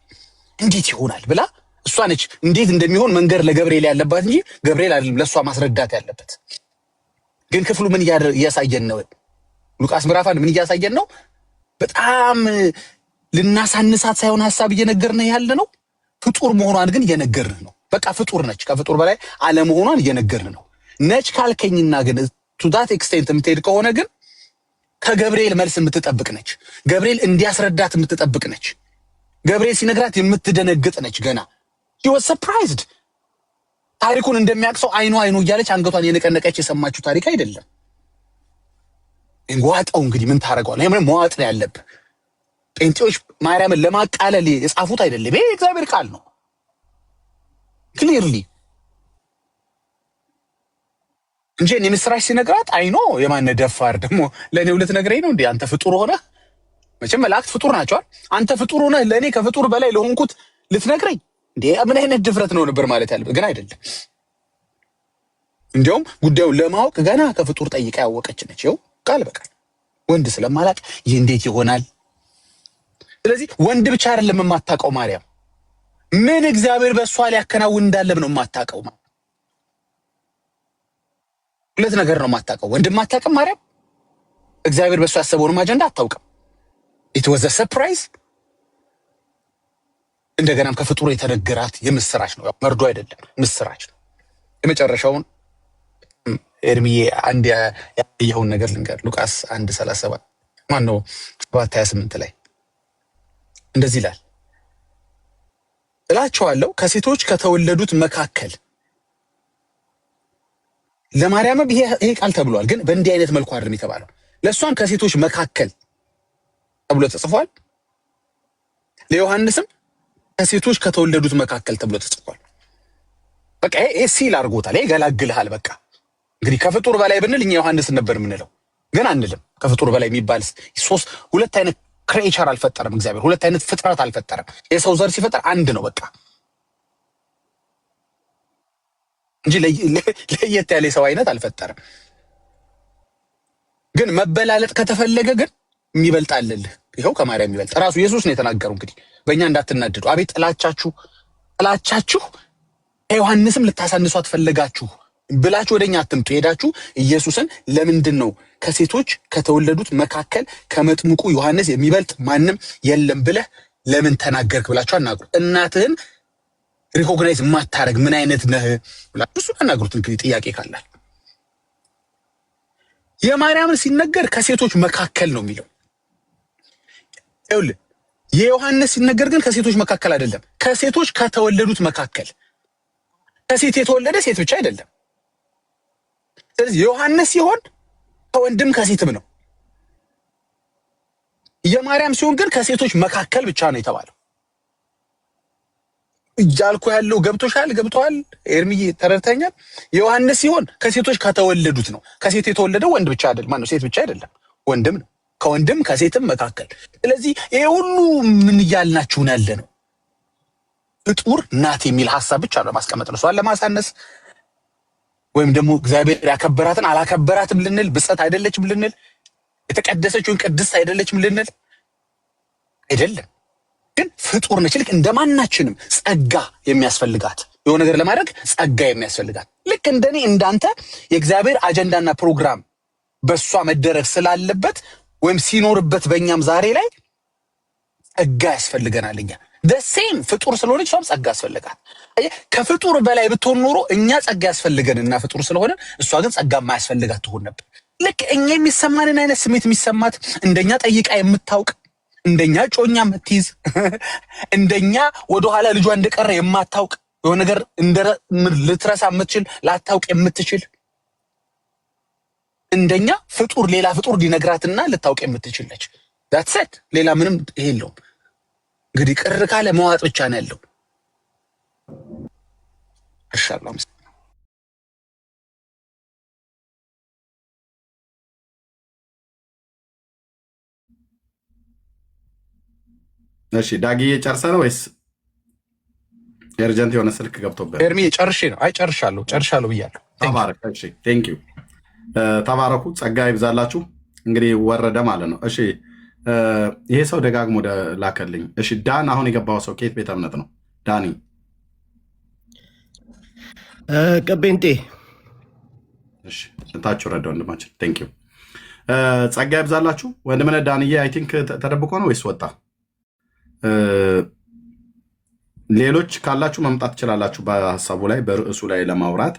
እንዴት ይሆናል ብላ እሷ ነች እንዴት እንደሚሆን መንገር ለገብርኤል ያለባት እንጂ ገብርኤል አይደለም ለእሷ ማስረዳት ያለበት። ግን ክፍሉ ምን እያሳየን ነው? ሉቃስ ምዕራፍ 1 ምን እያሳየን ነው? በጣም ልናሳንሳት ሳይሆን ሐሳብ እየነገርን ያለ ነው። ፍጡር መሆኗን ግን እየነገርን ነው። በቃ ፍጡር ነች። ከፍጡር በላይ አለመሆኗን እየነገርን ነው። ነች ካልከኝና ግን ቱ ዳት ኤክስቴንት የምትሄድ ከሆነ ግን ከገብርኤል መልስ የምትጠብቅ ነች። ገብርኤል እንዲያስረዳት የምትጠብቅ ነች። ገብርኤል ሲነግራት የምትደነግጥ ነች። ገና he was surprised። ታሪኩን እንደሚያቅሰው አይኑ እያለች አንገቷን የነቀነቀች የሰማችው ታሪክ አይደለም። እንጓጣው እንግዲህ ምን ታረጋዋለህ? ይሄ መዋጥ ነው ያለብህ። ጴንጤዎች ማርያምን ለማቃለል የጻፉት አይደለም። ይሄ እግዚአብሔር ቃል ነው። ክሊርሊ እንጂ እኔ ምስራች ሲነግራት አይኖ የማነ ደፋር ደግሞ ለኔው ልትነግረኝ ነው እንዴ? አንተ ፍጡር ሆነ መቼም መላእክት ፍጡር ናቸዋል። አንተ ፍጡር ሆነ ለኔ ከፍጡር በላይ ለሆንኩት ልትነግረኝ እንዴ? ምን አይነት ድፍረት ነው ነበር ማለት ያለበት? ግን አይደለም። እንዲያውም ጉዳዩን ለማወቅ ገና ከፍጡር ጠይቃ ያወቀች ነች። ይኸው ቃል በቃል ወንድ ስለማላቅ ይህ እንዴት ይሆናል? ስለዚህ ወንድ ብቻ አይደለም የማታውቀው ማርያም፣ ምን እግዚአብሔር በእሷ ሊያከናውን እንዳለም ነው የማታውቀው። ሁለት ነገር ነው የማታውቀው። ወንድም አታውቅም ማርያም፣ እግዚአብሔር በእሷ ያሰበውንም አጀንዳ አታውቅም። ኢት ዋዝ አ ሰርፕራይዝ። እንደገናም ከፍጡር የተነገራት የምስራች ነው፣ መርዶ አይደለም፣ ምስራች ነው። የመጨረሻውን ኤርሚዬ አንድ ያየኸውን ነገር ልንገር። ሉቃስ 1:37 ማነው 7:28 ላይ እንደዚህ ይላል፣ እላቸዋለሁ ከሴቶች ከተወለዱት መካከል ለማርያምም ይሄ ቃል ተብሏል፣ ግን በእንዲህ አይነት መልኩ አይደለም የተባለው። ለእሷም ከሴቶች መካከል ተብሎ ተጽፏል። ለዮሐንስም ከሴቶች ከተወለዱት መካከል ተብሎ ተጽፏል። በቃ ይሄ ሲል አድርጎታል። ይሄ ገላግልሃል። በቃ እንግዲህ ከፍጡር በላይ ብንል እኛ ዮሐንስን ነበር የምንለው፣ ግን አንልም። ከፍጡር በላይ የሚባል ሁለት አይነት ክሬቸር አልፈጠረም እግዚአብሔር፣ ሁለት አይነት ፍጥረት አልፈጠረም። የሰው ዘር ሲፈጠር አንድ ነው በቃ እንጂ ለየት ያለ የሰው አይነት አልፈጠረም። ግን መበላለጥ ከተፈለገ ግን የሚበልጥ አለልህ። ይኸው ከማርያም የሚበልጥ ራሱ ኢየሱስ ነው የተናገረው። እንግዲህ በእኛ እንዳትናደዱ፣ አቤት ጥላቻችሁ ከዮሐንስም ልታሳንሱ አትፈለጋችሁ ብላችሁ ወደኛ አትምጡ። ሄዳችሁ ኢየሱስን ለምንድን ነው ከሴቶች ከተወለዱት መካከል ከመጥምቁ ዮሐንስ የሚበልጥ ማንም የለም ብለህ ለምን ተናገርክ ብላችሁ አናግሩ። እናትህን ሪኮግናይዝ ማታረግ ምን አይነት ነህ ብላችሁ እሱ አናግሩት። እንግዲህ ጥያቄ ካላል የማርያምን ሲነገር ከሴቶች መካከል ነው የሚለው። ይኸውልህ የዮሐንስ ሲነገር ግን ከሴቶች መካከል አይደለም፣ ከሴቶች ከተወለዱት መካከል። ከሴት የተወለደ ሴት ብቻ አይደለም። ስለዚህ ዮሐንስ ሲሆን ከወንድም ከሴትም ነው። የማርያም ሲሆን ግን ከሴቶች መካከል ብቻ ነው የተባለው። እጃልኩ ያለው ገብቶሃል ኤርሚዬ ተረድተኛል። የዮሐንስ ሲሆን ከሴቶች ከተወለዱት ነው። ከሴት የተወለደው ወንድ ብቻ አይደለም፣ ማነው ሴት ብቻ አይደለም፣ ወንድም ነው። ከወንድም ከሴትም መካከል። ስለዚህ ይሄ ሁሉ ምን እያልናችሁ ነው ያለ ነው? ፍጡር ናት የሚል ሐሳብ ብቻ ነው ማስቀመጥ ነው። እሷን ለማሳነስ ወይም ደግሞ እግዚአብሔር ያከበራትን አላከበራትም ልንል፣ ብጽዕት አይደለችም ልንል፣ የተቀደሰችውን ቅድስት አይደለችም ልንል አይደለም። ግን ፍጡር ነች። ልክ እንደማናችንም ጸጋ የሚያስፈልጋት የሆነ ነገር ለማድረግ ጸጋ የሚያስፈልጋት ልክ እንደኔ እንዳንተ የእግዚአብሔር አጀንዳና ፕሮግራም በሷ መደረግ ስላለበት ወይም ሲኖርበት በእኛም ዛሬ ላይ ጸጋ ያስፈልገናል። እኛ ደሴም ፍጡር ስለሆነች እሷም ጸጋ ያስፈልጋት። ከፍጡር በላይ ብትሆን ኖሮ እኛ ጸጋ ያስፈልገንና ፍጡር ስለሆነ እሷ ግን ጸጋ የማያስፈልጋት ትሆን ነበር። ልክ እኛ የሚሰማንን አይነት ስሜት የሚሰማት እንደኛ ጠይቃ የምታውቅ እንደኛ ጮኛ የምትይዝ እንደኛ ወደኋላ ልጇ እንደቀረ የማታውቅ የሆነ ነገር ልትረሳ የምትችል ላታውቅ የምትችል እንደኛ ፍጡር ሌላ ፍጡር ሊነግራትና ልታውቅ የምትችለች ዳትሰት ሌላ ምንም ይሄ የለውም። እንግዲህ ቅር ካለ መዋጥ ብቻ ነው ያለው። ኢንሻአላህ እሺ ዳጊዬ ጨርሰህ ነው ወይስ ኤርጀንት የሆነ ስልክ ገብቶበት? ኤርሚ ጨርሼ ነው። አይ ጨርሻለሁ ብያለሁ። ተባረክ። እሺ ቴንክ ዩ ተባረኩ። ጸጋ ይብዛላችሁ። እንግዲህ ወረደ ማለት ነው። እሺ ይሄ ሰው ደጋግሞ ላከልኝ። እሺ ዳን አሁን የገባው ሰው ከየት ቤተ እምነት ነው? ዳኒ ቀቤንጤ። እሺ ታችሁ ረዳ ወንድማችን ቴንክ ዩ ጸጋ ይብዛላችሁ። ወንድምነ ዳንዬ አይ ቲንክ ተደብቆ ነው ወይስ ወጣ? ሌሎች ካላችሁ መምጣት ትችላላችሁ። በሀሳቡ ላይ በርዕሱ ላይ ለማውራት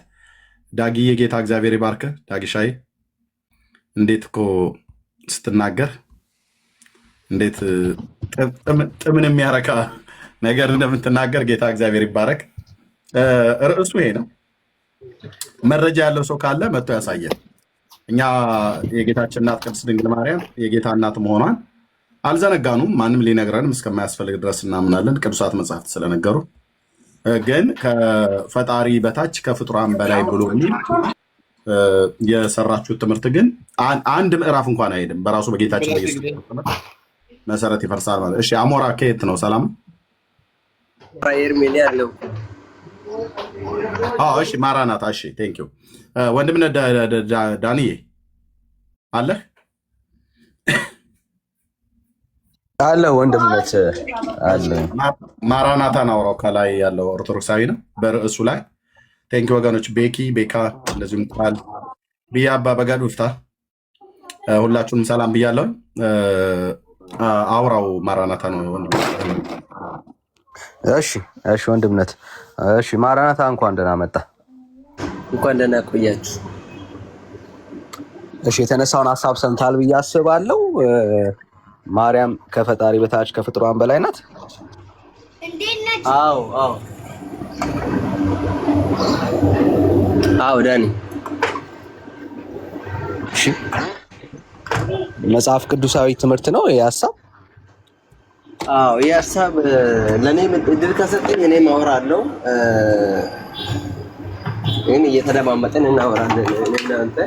ዳጊዬ ጌታ እግዚአብሔር ይባርክ። ዳጊሻይ እንዴት እኮ ስትናገር እንዴት ጥምን የሚያረካ ነገር እንደምትናገር ጌታ እግዚአብሔር ይባረክ። ርዕሱ ይሄ ነው። መረጃ ያለው ሰው ካለ መጥቶ ያሳየን። እኛ የጌታችን እናት ቅድስት ድንግል ማርያም የጌታ እናት መሆኗን አልዘነጋኑም። ማንም ሊነግረንም እስከማያስፈልግ ድረስ እናምናለን። ቅዱሳት መጽሐፍት ስለነገሩ ግን ከፈጣሪ በታች ከፍጡራን በላይ ብሎ የሰራችሁት ትምህርት ግን አንድ ምዕራፍ እንኳን አይሄድም። በራሱ በጌታችን በኢየሱስ መሰረት ይፈርሳል ማለት። እሺ አሞራ ከየት ነው? ሰላም እሺ ማራናታ። እሺ ቴንክ ዩ ወንድምነ ዳንዬ አለህ? አለ ወንድምነት አለ። ማራናታን አውራው ከላይ ያለው ኦርቶዶክሳዊ ነው በርዕሱ ላይ ቴንክ ወገኖች። ቤካ እንደዚሁም ቃል ብያባ በጋዱ ፍታ ሁላችሁንም ሰላም ብያለሁ። አውራው ማራናታ ነው ወንድም። እሺ ወንድምነት። እሺ ማራናታ እንኳን ደህና መጣ። እንኳን ደህና ቆያችሁ። እሺ የተነሳውን ሀሳብ ሰምታል ብዬ አስባለሁ። ማርያም ከፈጣሪ በታች ከፍጡራን በላይ ናት። አዎ ዳኒ። እሺ መጽሐፍ ቅዱሳዊ ትምህርት ነው ይሄ ሀሳብ? አዎ ይሄ ሀሳብ ለኔ እድል ከሰጠኝ እኔ ማወራለሁ። ይሄን እየተደማመጥን እናወራለን። እናንተ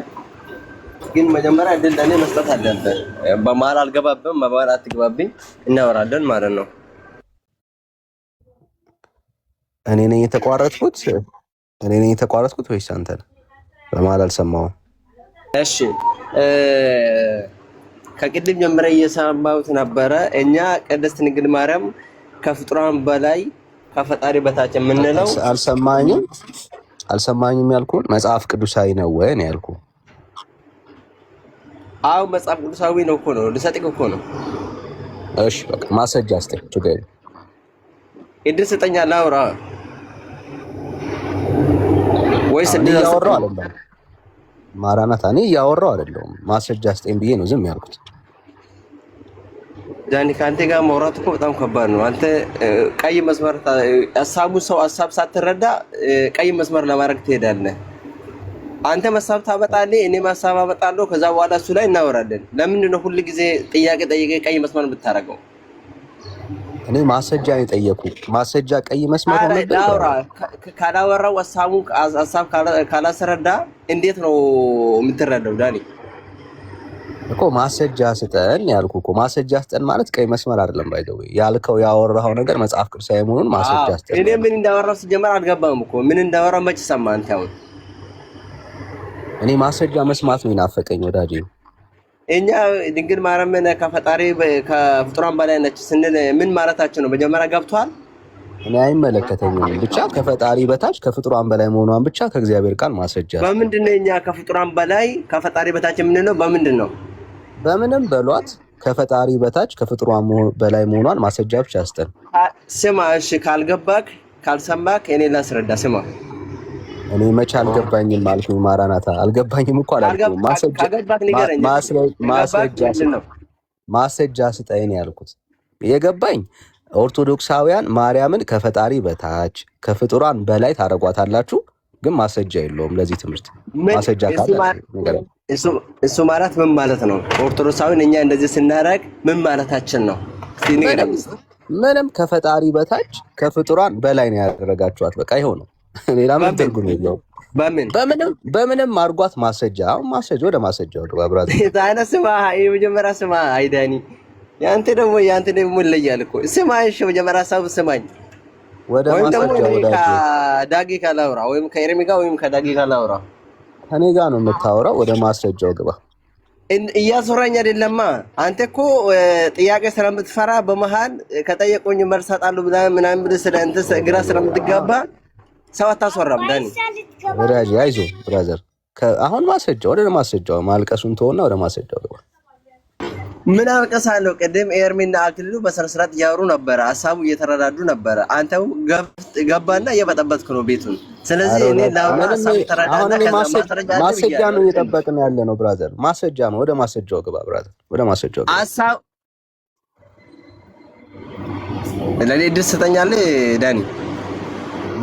ግን መጀመሪያ እድል ለኔ መስጠት አለበት። በመሀል አልገባብም፣ በመሀል አትግባብኝ፣ እናወራለን ማለት ነው። እኔ ነኝ የተቋረጥኩት ወይስ አንተ ነህ? በመሀል አልሰማሁም። እሺ ከቅድም ጀምረ እየሰማሁት ነበረ። እኛ ቅድስት ድንግል ማርያም ከፍጡራን በላይ ከፈጣሪ በታች የምንለው አልሰማኝም ያልኩህን መጽሐፍ ቅዱሳዊ ነው ወይ ነው ያልኩህ? አዎ መጽሐፍ ቅዱሳዊ ነው እኮ ነው፣ ልሰጥህ እኮ ነው። እሺ በቃ ማስረጃ አስጠኝ። ችግር የለም እድል ስጠኝ። ላውራ ወይስ እድል እያወራሁ አይደለም? ማራናታ እኔ እያወራሁ አይደለሁም። ማስረጃ አስጠኝ ብዬ ነው ዝም ያልኩት። ዳኒ ከአንተ ጋር ማውራት እኮ በጣም ከባድ ነው። አንተ ቀይ መስመር ሰው ሀሳብ ሳትረዳ ቀይ መስመር ለማድረግ ትሄዳለህ። አንተ ሀሳብ ታመጣለህ፣ እኔም ሀሳብ አመጣለሁ። ከዛ በኋላ እሱ ላይ እናወራለን። ለምንድን ነው ሁል ጊዜ ጥያቄ ጠይቀህ ቀይ መስመር የምታደርገው? እኔ ማስረጃ ነው የጠየኩት። ማስረጃ ቀይ መስመር ሆነ ላውራ ካላወራው ሀሳብ ካላስረዳ እንዴት ነው የምትረዳው? ዳኒ እኮ ማስረጃ ስጠን ያልኩህ እኮ። ማስረጃ ስጠን ማለት ቀይ መስመር አይደለም። ባይደው ያልከው ያወራኸው ነገር መጽሐፍ ቅዱሳዊ መሆኑን ማስረጃ ስጠን። እኔ ምን እንዳወራው ሲጀመር አልገባም እኮ። ምን እንዳወራው መች ሰማህ አንተ? አሁን እኔ ማስረጃ መስማት ነው የናፈቀኝ ወዳጄ። እኛ ድንግል ማርያምን ከፈጣሪ ከፍጡራን በላይ ነች ስንል ምን ማለታችን ነው? መጀመሪያ ገብቷል። እኔ አይመለከተኝም። ብቻ ከፈጣሪ በታች ከፍጡራን በላይ መሆኗን ብቻ ከእግዚአብሔር ቃል ማስረጃ። በምንድን ነው እኛ ከፍጡራን በላይ ከፈጣሪ በታች የምንለው? በምንድን ነው? በምንም በሏት ከፈጣሪ በታች ከፍጡራን በላይ መሆኗን ማስረጃ ብቻ አስጠን። ስማ እሺ፣ ካልገባክ ካልሰማክ እኔ ላስረዳ። ስማ እኔ መቼ አልገባኝም አልኩኝ? ማራናታ አልገባኝም እኮ አላልኩም። ማስረጃ ስጠኝ ያልኩት። የገባኝ ኦርቶዶክሳውያን ማርያምን ከፈጣሪ በታች ከፍጡራን በላይ ታደርጓታላችሁ፣ ግን ማስረጃ የለውም ለዚህ ትምህርት። ማስረጃ ካለ እሱ ማለት ምን ማለት ነው? ኦርቶዶክሳዊን እኛ እንደዚህ ስናደርግ ምን ማለታችን ነው? ምንም ከፈጣሪ በታች ከፍጡራን በላይ ነው ያደረጋችኋት። በቃ ይኸው ነው። ሌላ ምን ትርጉም የለውም። በምንም አድርጓት። ማስረጃ ወደ ማስረጃው ግባ። ስማ የመጀመሪያ ስማ አይዳኒ ያንተ ደግሞ ይለያል እኮ። ስማ እሺ መጀመሪያ ሀሳብ ስማኝ። ወደ ማስረጃው ከዳጊ ካላውራ ወይም ከኤርሚ ጋር ወይም ከዳጊ ካላውራ ከኔ ጋር ነው የምታወራው። ወደ ማስረጃው ግባ። እያስወራኝ አይደለማ። አንተ እኮ ጥያቄ ስለምትፈራ በመሃል ከጠየቁኝ መልስ እሰጣለሁ ምናምን ብለህ ስለ እንትን ግራ ስለምትጋባ ሰው አታስወራም። ዳኒ ወዳጅ አይዞህ ብራዘር። አሁን ወደ ማስረጃው ማልቀሱን ተወና ወደ ማስረጃው ግባ። ምን አልቀሳለሁ? ቅድም ኤርሚና አክሊሉ በስነስርዓት እያወሩ ነበረ፣ ሀሳቡ እየተረዳዱ ነበረ። አንተው ገባና እየበጠበጥክ ነው ቤቱን። ስለዚህ እኔ ሀሳቡ ተረዳና ማስረጃ ነው እየጠበቅን ያለ ነው ብራዘር። ማስረጃ ነው። ወደ ማስረጃው ግባ ብራዘር። ወደ ማስረጃው ግባ። ሀሳብ ለኔ ድስ ትሰጠኛለህ ዳኒ?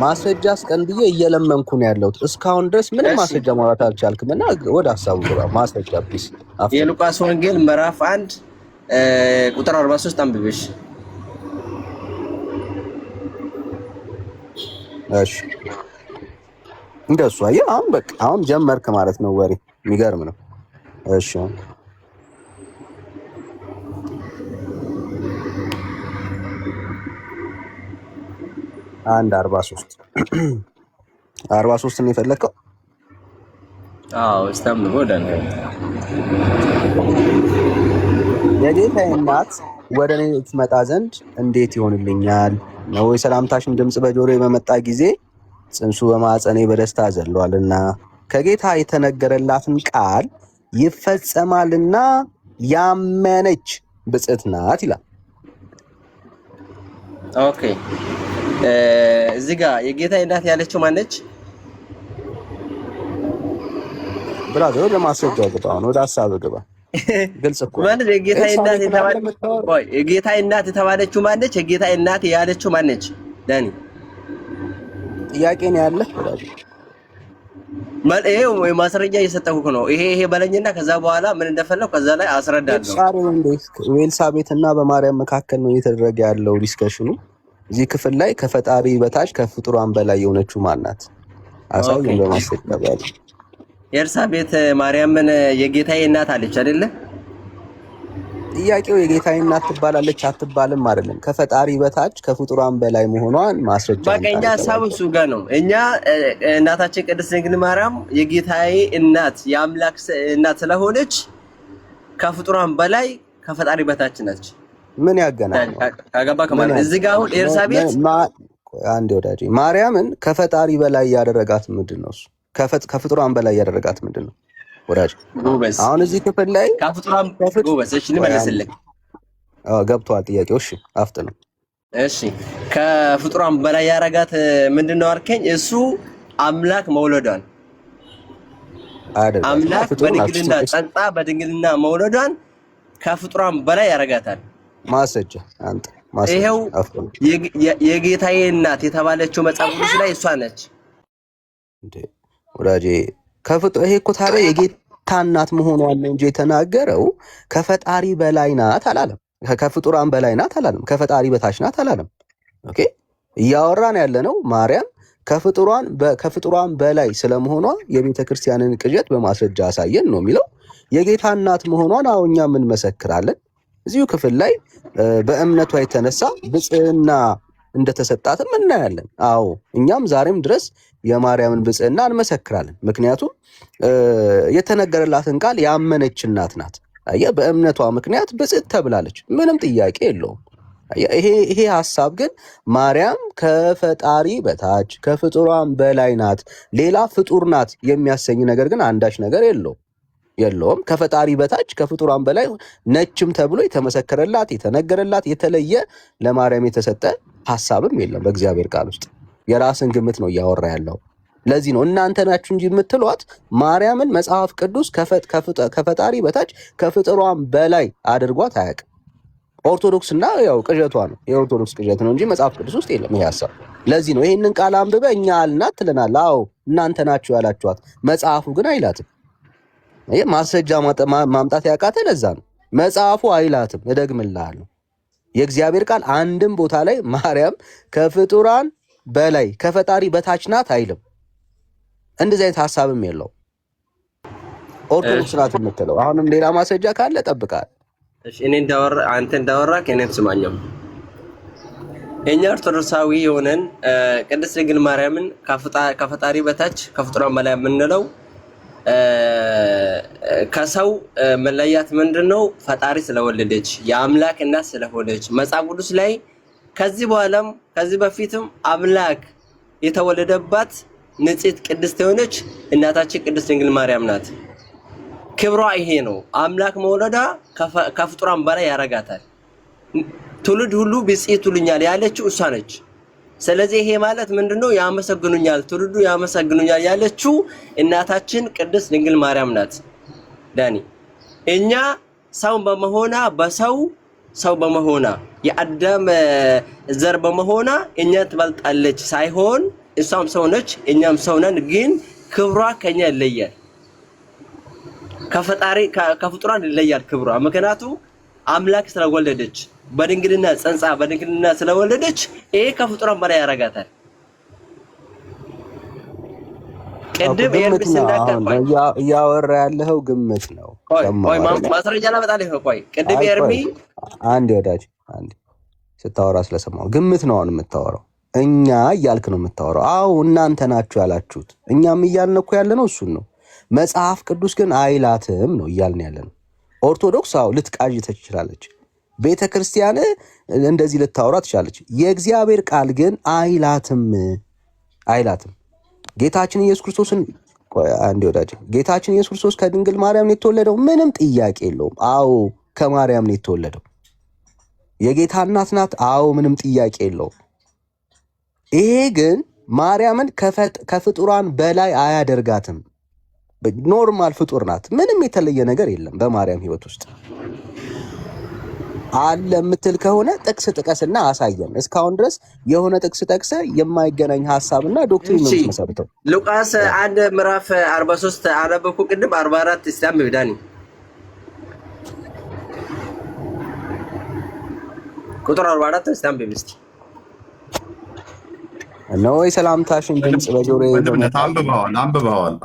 ማስረጃ አስቀን ብዬ እየለመንኩ ነው ያለሁት። እስካሁን ድረስ ምንም ማስረጃ ማውራት አልቻልክም እና ወደ ሀሳቡ ግባ። ማስረጃ ፕሊስ። የሉቃስ ወንጌል ምዕራፍ 1 ቁጥር 43 አንብበሽ። እሺ እንደሱ አየህ። አሁን ጀመርክ ማለት ነው ወሬ። የሚገርም ነው። እሺ 43 ነው የፈለከው? አዎ እስታም ወደን የጌታዬ እናት ወደ እኔ ትመጣ ዘንድ እንዴት ይሆንልኛል? ነው የሰላምታሽን ድምፅ በጆሮዬ በመጣ ጊዜ ጽንሱ በማህፀኔ በደስታ ዘሏልና ከጌታ የተነገረላትን ቃል ይፈጸማልና ያመነች ብፅዕት ናት ይላል። ኦኬ እዚህ ጋር የጌታ እናት ያለችው ማነች? ብራዘር ወደ ማስረጃው ግባ። ወደ ሀሳብ ግባ። ግልጽ እኮ ማለት የጌታ እናት የተባለችው ማነች? የጌታ እናት ያለችው ማነች? ዳኒ ጥያቄ ነው ያለህ ብራዘር። ይሄው ማስረጃ እየሰጠሁህ ነው። ይሄ በለኝና ከዛ በኋላ ምን እንደፈለው ከዛ ላይ አስረዳለሁ። ኤልሳቤጥና በማርያም መካከል ነው እየተደረገ ያለው ዲስከሽኑ። እዚህ ክፍል ላይ ከፈጣሪ በታች ከፍጡራን በላይ የሆነችው ማናት? አሳየን በማስረጃ ባለ ኤልሳቤጥ ማርያምን የጌታዬ እናት አለች አይደለ? ጥያቄው የጌታዬ እናት ትባላለች አትባልም አይደለም። ከፈጣሪ በታች ከፍጡራን በላይ መሆኗን ማስረጃ በቃ እኛ ሀሳቡ እሱ ጋር ነው። እኛ እናታችን ቅድስት ድንግል ማርያም የጌታዬ እናት የአምላክ እናት ስለሆነች ከፍጡራን በላይ ከፈጣሪ በታች ነች። ምን ያገናኛል? ካገባ ከማለት እዚህ ጋር አሁን ኤልሳቤጥ አንዴ ወዳጄ ማርያምን ከፈጣሪ በላይ ያደረጋት ምንድን ነው? እሱ ከፍጡራን በላይ ያደረጋት ምንድን ነው ወዳጄ? አሁን እዚህ ክፍል ላይ ከፍጡራን ጎበዝ። እሺ ልመልስልህ። ገብቶሃል ጥያቄው? እሺ አፍጥ ነው። እሺ ከፍጡራን በላይ ያደረጋት ምንድን ነው አልከኝ? እሱ አምላክ መውለዷን አምላክ በድንግልና ጸንታ በድንግልና መውለዷን ከፍጡራን በላይ ያደርጋታል። ማስረጃ አንተ ማስረጃ ይሄው የጌታዬ እናት የተባለችው መጽሐፍ ቅዱስ ላይ እሷ ነች እንዴ ወዳጄ። ይሄ እኮ ታዲያ የጌታ እናት መሆኗን ነው እንጂ የተናገረው ከፈጣሪ በላይ ናት አላለም። ከፍጡራን በላይ ናት አላለም። ከፈጣሪ በታች ናት አላለም። ኦኬ እያወራን ያለነው ማርያም ከፍጡራን በላይ ስለመሆኗ የቤተ ክርስቲያንን ቅዠት በማስረጃ አሳየን ነው የሚለው። የጌታ እናት መሆኗን አዎ እኛም እንመሰክራለን። እዚሁ ክፍል ላይ በእምነቷ የተነሳ ብጽዕና እንደተሰጣትም እናያለን። አዎ እኛም ዛሬም ድረስ የማርያምን ብጽዕና እንመሰክራለን። ምክንያቱም የተነገረላትን ቃል ያመነች እናት ናት። አየህ፣ በእምነቷ ምክንያት ብጽዕት ተብላለች። ምንም ጥያቄ የለውም። ይሄ ሐሳብ ግን ማርያም ከፈጣሪ በታች ከፍጡራን በላይ ናት፣ ሌላ ፍጡር ናት የሚያሰኝ ነገር ግን አንዳች ነገር የለውም። ከፈጣሪ በታች ከፍጡራን በላይ ነችም ተብሎ የተመሰከረላት የተነገረላት የተለየ ለማርያም የተሰጠ ሐሳብም የለም በእግዚአብሔር ቃል ውስጥ። የራስን ግምት ነው እያወራ ያለው። ለዚህ ነው እናንተ ናችሁ እንጂ የምትሏት ማርያምን መጽሐፍ ቅዱስ ከፈጣሪ በታች ከፍጡራን በላይ አድርጓት አያውቅም። ኦርቶዶክስ እና ያው ቅዠቷ ነው፣ የኦርቶዶክስ ቅዠት ነው እንጂ መጽሐፍ ቅዱስ ውስጥ የለም ይሄ ሐሳብ። ለዚህ ነው ይሄንን ቃል አንብበ እኛ አልናት ትለናል። አዎ እናንተ ናችሁ ያላችኋት፣ መጽሐፉ ግን አይላትም። ይሄ ማስረጃ ማምጣት ያቃተ ለዛ ነው። መጽሐፉ አይላትም። እደግምልሃለሁ፣ የእግዚአብሔር ቃል አንድም ቦታ ላይ ማርያም ከፍጡራን በላይ ከፈጣሪ በታች ናት አይልም። እንደዚህ አይነት ሐሳብም የለው። ኦርቶዶክስ ናት የምትለው አሁንም ሌላ ማስረጃ ካለ ጠብቃል። እሺ እኔ አንተ እንዳወራክ እኔን ስማኛው። እኛ ኦርቶዶክሳዊ የሆነን ቅድስት ድንግል ማርያምን ከፈጣሪ በታች ከፍጡራን በላይ የምንለው ከሰው መለያት ምንድነው? ፈጣሪ ስለወለደች የአምላክ እናት ስለሆነች መጽሐፍ ቅዱስ ላይ ከዚህ በኋላም ከዚህ በፊትም አምላክ የተወለደባት ንጽሕት ቅድስት የሆነች እናታችን ቅድስት ድንግል ማርያም ናት። ክብሯ ይሄ ነው። አምላክ መውለዷ ከፍጡራን በላይ ያረጋታል። ትውልድ ሁሉ ብፅዕት ይሉኛል ያለችው እሷ ነች። ስለዚህ ይሄ ማለት ምንድነው? ያመሰግኑኛል፣ ትውልዱ ያመሰግኑኛል ያለችው እናታችን ቅድስት ድንግል ማርያም ናት። ዳኒ እኛ ሰው በመሆና ሰው በመሆና የአዳም ዘር በመሆና እኛ ትበልጣለች ሳይሆን እሷም ሰው ነች፣ እኛም ሰው ነን። ግን ክብሯ ከኛ ይለያል፣ ከፍጡራን ይለያል ክብሯ። ምክንያቱም አምላክ ስለወለደች በድንግልና ጸንሳ በድንግልና ስለወለደች ይሄ ከፍጡራን በላይ ያረጋታል። ቅድም ኤርሚስ እንዳከፋይ እያወራ ያለው ግምት ነው። ቆይ ማስረጃ ላመጣልህ። ቆይ ቅድም ኤርሚ አንዴ ወዳጅ አንዴ ስታወራ ስለሰማው ግምት ነው አሁን የምታወራው። እኛ እያልክ ነው የምታወራው። አዎ እናንተ ናችሁ ያላችሁት፣ እኛም እያልን እኮ ያለነው እሱን ነው። መጽሐፍ ቅዱስ ግን አይላትም ነው እያልን ያለነው። ኦርቶዶክስ አዎ ልትቃዥ ትችላለች፣ ቤተ ክርስቲያን እንደዚህ ልታወራ ትችላለች። የእግዚአብሔር ቃል ግን አይላትም። ጌታችን ኢየሱስ ክርስቶስን አንዴ ወዳጅ ጌታችን ኢየሱስ ክርስቶስ ከድንግል ማርያም ነው የተወለደው፣ ምንም ጥያቄ የለውም። አዎ ከማርያም ነው የተወለደው። የጌታ እናት ናት። አዎ ምንም ጥያቄ የለውም። ይሄ ግን ማርያምን ከፍጡራን በላይ አያደርጋትም። ኖርማል ፍጡር ናት። ምንም የተለየ ነገር የለም በማርያም ሕይወት ውስጥ አለ የምትል ከሆነ ጥቅስ ጥቀስና አሳየን። እስካሁን ድረስ የሆነ ጥቅስ ጠቅሰ የማይገናኝ ሐሳብና ዶክትሪን ነው የምትመሰርተው። ሉቃስ 1 ምዕራፍ 43 አነበብኩ ቅድም 44 እስታም ቢዳኒ ቁጥር 44 እስታም ቢምስቲ እነሆ የሰላምታሽን ድምፅ በጆሮዬ ወንድምነት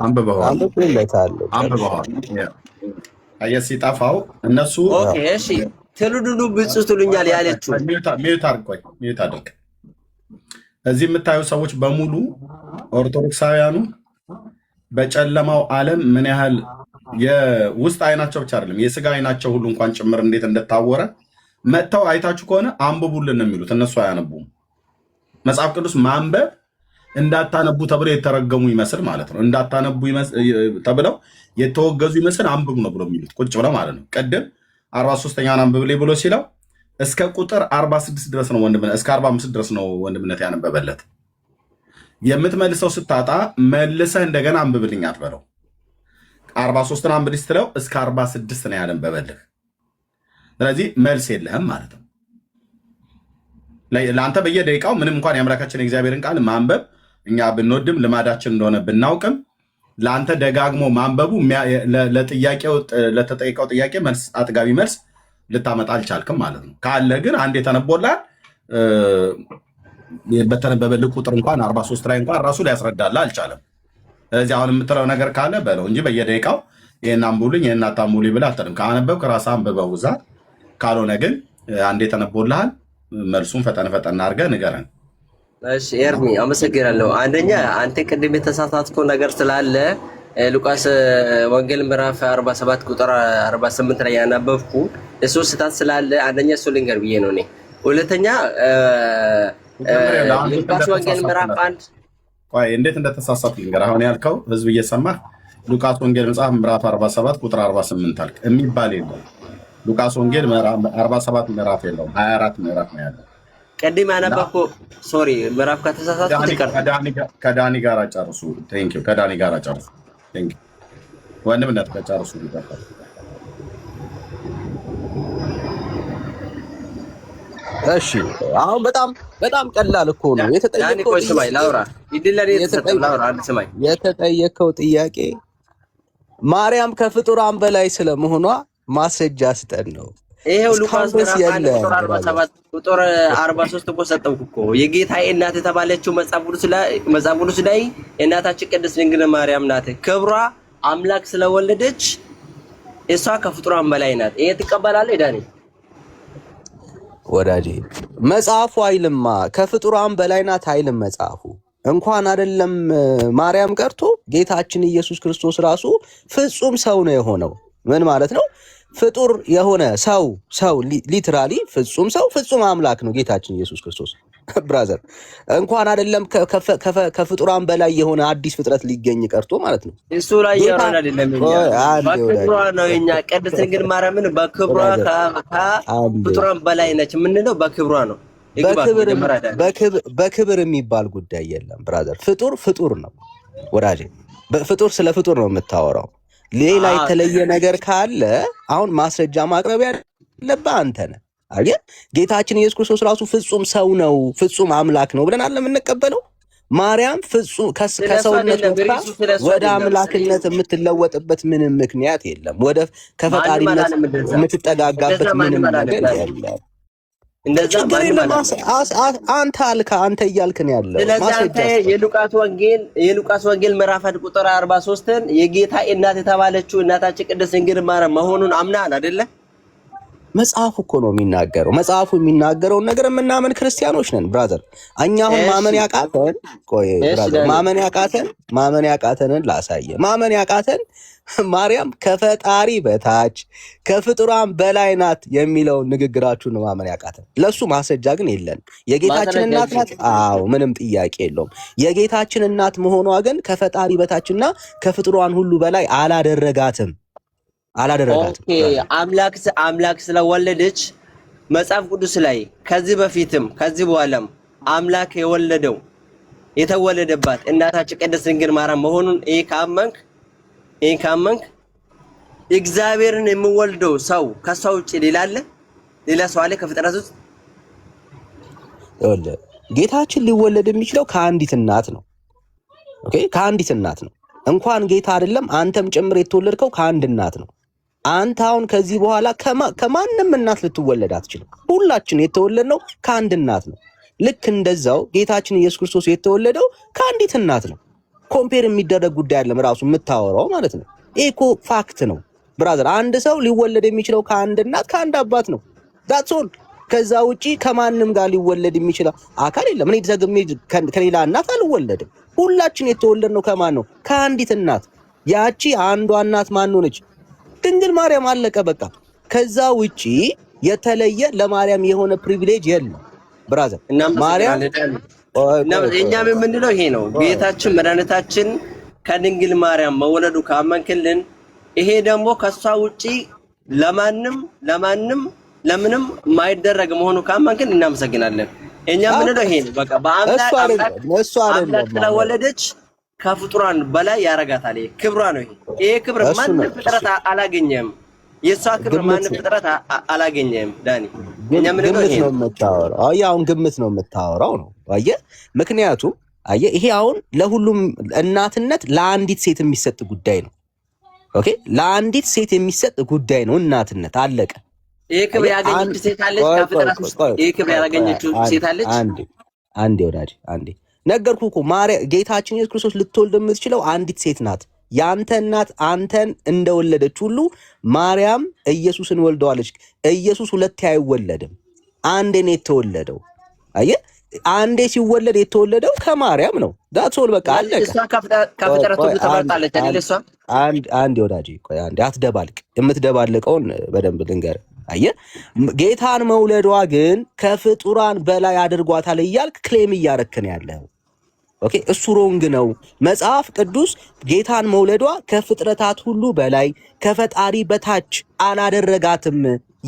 አንብበዋል። አየህ ሲጠፋው እነሱ ኦኬ እሺ ትሉዱሉ ብጽ ትሉኛል ያለችው ሚዩት አድርግ። እዚህ የምታዩ ሰዎች በሙሉ ኦርቶዶክሳውያኑ በጨለማው ዓለም ምን ያህል የውስጥ አይናቸው ብቻ አይደለም የስጋ አይናቸው ሁሉ እንኳን ጭምር እንዴት እንደታወረ መጥተው አይታችሁ ከሆነ አንብቡልን የሚሉት እነሱ አያነቡም። መጽሐፍ ቅዱስ ማንበብ እንዳታነቡ ተብለው የተረገሙ ይመስል ማለት ነው። እንዳታነቡ ተብለው የተወገዙ ይመስል አንብቡ ነው ብሎ የሚሉት ቁጭ ብለው ማለት ነው። ቅድም 43ኛውን አንብብልኝ ብሎ ሲለው እስከ ቁጥር 46 ድረስ ነው ወንድምነት፣ እስከ 45 ድረስ ነው ወንድምነት ያነበበለት። የምትመልሰው ስታጣ መልሰህ እንደገና አንብብልኝ አትበለው። 43ን አንብልኝ ስትለው እስከ 46 ነው ያነበበልህ። ስለዚህ መልስ የለህም ማለት ነው። ለአንተ በየደቂቃው ምንም እንኳን የአምላካችን የእግዚአብሔርን ቃል ማንበብ እኛ ብንወድም ልማዳችን እንደሆነ ብናውቅም ለአንተ ደጋግሞ ማንበቡ ለተጠየቀው ጥያቄ መልስ አጥጋቢ መልስ ልታመጣ አልቻልክም ማለት ነው። ካለ ግን አንድ የተነቦላል በተነበበልህ ቁጥር እንኳን 43 ላይ እንኳን ራሱ ሊያስረዳልህ አልቻለም። ስለዚህ አሁን የምትለው ነገር ካለ በለው እንጂ በየደቂቃው ይህን አንብቡልኝ ይህን አታንብቡልኝ ብለህ አትልም። ካነበብክ ራስህ አንብበው እዛ። ካልሆነ ግን አንድ የተነቦልሃል መልሱን ፈጠን አድርገህ ንገረን። እሺ ኤርሚ አመሰግናለሁ። አንደኛ አንተ ቅድም የተሳሳትከው ነገር ስላለ ሉቃስ ወንጌል ምዕራፍ 47 ቁጥር 48 ላይ ያነበብኩ እሱ ስህተት ስላለ አንደኛ እሱ ልንገር ብዬ ነው እኔ። ሁለተኛ ሉቃስ ወንጌል ምዕራፍ 1 ቆይ እንዴት እንደተሳሳት ልንገር። አሁን ያልከው ህዝብ እየሰማህ ሉቃስ ወንጌል መጽሐፍ ምዕራፍ 47 ቁጥር 48 አልክ የሚባል የለም። ሉቃስ ወንጌል 47 ምዕራፍ የለውም 24 ምዕራፍ ነው ያለው። ቀድም ያነበብኩ ሶሪ ምዕራፍ ከተሳሳትኩት ይቀርታል። ከዳኒ ጋር ጨርሱ። ቴንክ ዩ ከዳኒ ጋር ጨርሱ። ቴንክ ዩ ወንድምነት ከጨርሱ ይቀርታል። እሺ አሁን በጣም ቀላል እኮ ነው የተጠየቀው ጥያቄ ማርያም ከፍጡራን በላይ ስለመሆኗ ማስረጃ ስጠን ነው። ይሄው ሉቃስ ቁጥር 43 እኮ ሰጠውኩ እኮ የጌታዬ እናት የተባለችው መጽሐፍ ቅዱስ ላይ የእናታችን ቅድስት ድንግል ማርያም ናት። ክብሯ አምላክ ስለወለደች እሷ ከፍጡራን በላይ ናት። ይሄ ትቀበላለህ ዳኒ? ወዳጄ መጽሐፉ አይልማ ከፍጡራን በላይ ናት አይልም መጽሐፉ። እንኳን አይደለም ማርያም ቀርቶ ጌታችን ኢየሱስ ክርስቶስ ራሱ ፍጹም ሰው ነው የሆነው። ምን ማለት ነው? ፍጡር የሆነ ሰው ሊትራሊ ፍጹም ሰው ፍጹም አምላክ ነው ጌታችን ኢየሱስ ክርስቶስ። ብራዘር እንኳን አይደለም ከፍጡራን በላይ የሆነ አዲስ ፍጥረት ሊገኝ ቀርቶ ማለት ነው። እሱ ላይ ያወራል አይደለም በክብሯ ነው የኛ ቅድስት ድንግል ማርያምን በክብሯ ከፍጡራን በላይ ነች የምንለው በክብሯ ነው። በክብር የሚባል ጉዳይ የለም ብራዘር። ፍጡር ነው ወዳጄ። ፍጡር ስለ ፍጡር ነው የምታወራው። ሌላ የተለየ ነገር ካለ አሁን ማስረጃ ማቅረብ ያለብህ አንተ ነህ አይደል? ጌታችን ኢየሱስ ክርስቶስ ራሱ ፍጹም ሰው ነው ፍጹም አምላክ ነው ብለን አለ የምንቀበለው። ማርያም ፍጹም ከሰውነት ወደ አምላክነት የምትለወጥበት ምንም ምክንያት የለም። ወደ ከፈጣሪነት የምትጠጋጋበት ምንም ነገር የለም። አንተ እያልክ ነው ያለው። ስለዚህ የሉቃስ ወንጌል ምዕራፍ 1 ቁጥር 43ን የጌታ እናት የተባለችው እናታችን ቅድስት ድንግል ማርያም መሆኑን አምናን አይደለ? መጽሐፉ እኮ ነው የሚናገረው። መጽሐፉ የሚናገረውን ነገር የምናምን ክርስቲያኖች ነን ብራዘር። እኛ አሁን ማመን ያቃተንን ላሳየ። ማመን ያቃተን ማርያም ከፈጣሪ በታች ከፍጡራን በላይ ናት የሚለውን ንግግራችሁን ነው ማመን ያቃተን። ለሱ ማስረጃ ግን የለን። የጌታችን እናት ናት። አዎ ምንም ጥያቄ የለውም። የጌታችን እናት መሆኗ ግን ከፈጣሪ በታችና ከፍጡራን ሁሉ በላይ አላደረጋትም። አምላክ ስለወለደች መጽሐፍ ቅዱስ ላይ ከዚህ በፊትም ከዚህ በኋላም አምላክ የተወለደባት እናታችን ቅድስት ድንግል ማርያም መሆኑን ይሄ ካመንክ እግዚአብሔርን የሚወልደው ሰው ከሷ ውጭ ሌላ ሰው አለ ከፍጥረት ውስጥ? ጌታችን ሊወለድ የሚችለው ከአንዲት እናት ነው። ኦኬ ከአንዲት እናት ነው። እንኳን ጌታ አይደለም አንተም ጭምር የተወለድከው ከአንድ እናት ነው። አንተ አሁን ከዚህ በኋላ ከማንም እናት ልትወለድ አትችልም። ሁላችን የተወለድነው ከአንድ እናት ነው። ልክ እንደዛው ጌታችን ኢየሱስ ክርስቶስ የተወለደው ከአንዲት እናት ነው። ኮምፔር የሚደረግ ጉዳይ አይደለም ራሱ የምታወራው ማለት ነው። ይሄ እኮ ፋክት ነው ብራዘር። አንድ ሰው ሊወለድ የሚችለው ከአንድ እናት ከአንድ አባት ነው። ዳትስ ኦል። ከዛ ውጪ ከማንም ጋር ሊወለድ የሚችለው አካል የለም። እኔ ደግሜ ከሌላ እናት አልወለድም። ሁላችን የተወለድነው ከማን ነው? ከአንዲት እናት። ያቺ አንዷ እናት ማን ሆነች? ድንግል ማርያም። አለቀ በቃ። ከዛ ውጪ የተለየ ለማርያም የሆነ ፕሪቪሌጅ የለም ብራዘር። ማርያም እኛም የምንለው ይሄ ነው። ጌታችን መድኃኒታችን ከድንግል ማርያም መወለዱ ካመንክልን፣ ይሄ ደግሞ ከሷ ውጪ ለማንም ለምንም ማይደረግ መሆኑ ካመንክን እናመሰግናለን። እኛ የምንለው ይሄ ነው። በቃ በአምላክ ስለወለደች ከፍጡራን በላይ ያረጋታል። ይሄ ክብሯ ነው። ይሄ ክብር ማንም ፍጥረት አላገኘም። የሷ ክብር ማንም ፍጥረት አላገኘም። ዳኒ እኛ የምንለው ይሄ ነው። አሁን ግምት ነው የምታወራው ነው። አየህ፣ ምክንያቱም አየህ፣ ይሄ አሁን ለሁሉም እናትነት ለአንዲት ሴት የሚሰጥ ጉዳይ ነው። ኦኬ፣ ለአንዲት ሴት የሚሰጥ ጉዳይ ነው እናትነት። አለቀ። ይሄ ክብር ያገኘች ሴት አለች ከፍጥረት ውስጥ። ይሄ ክብር ያገኘችው ሴት አለች። አንዴ ወዳጅ፣ አንዴ ነገርኩህ እኮ ማርያም ጌታችን ኢየሱስ ክርስቶስ ልትወልድ የምትችለው አንዲት ሴት ናት። ያንተ እናት አንተን እንደወለደች ሁሉ ማርያም ኢየሱስን ወልደዋለች። ኢየሱስ ሁለቴ አይወለድም፣ አንዴ ነው የተወለደው። አየህ፣ አንዴ ሲወለድ የተወለደው ከማርያም ነው። ዳትስ ኦል በቃ አለቀ። እሷ ከፍጥረት ሁሉ ተመርጣለች አይደል? እሷ አንዴ ወዳጅ፣ ቆይ አንዴ አትደባልቅ። የምትደባልቀውን በደንብ ልንገርህ። አየህ፣ ጌታን መውለዷ ግን ከፍጡራን በላይ አድርጓታል እያልክ ክሌም እያረክን ያለው ኦኬ፣ እሱ ሮንግ ነው። መጽሐፍ ቅዱስ ጌታን መውለዷ ከፍጥረታት ሁሉ በላይ ከፈጣሪ በታች አላደረጋትም።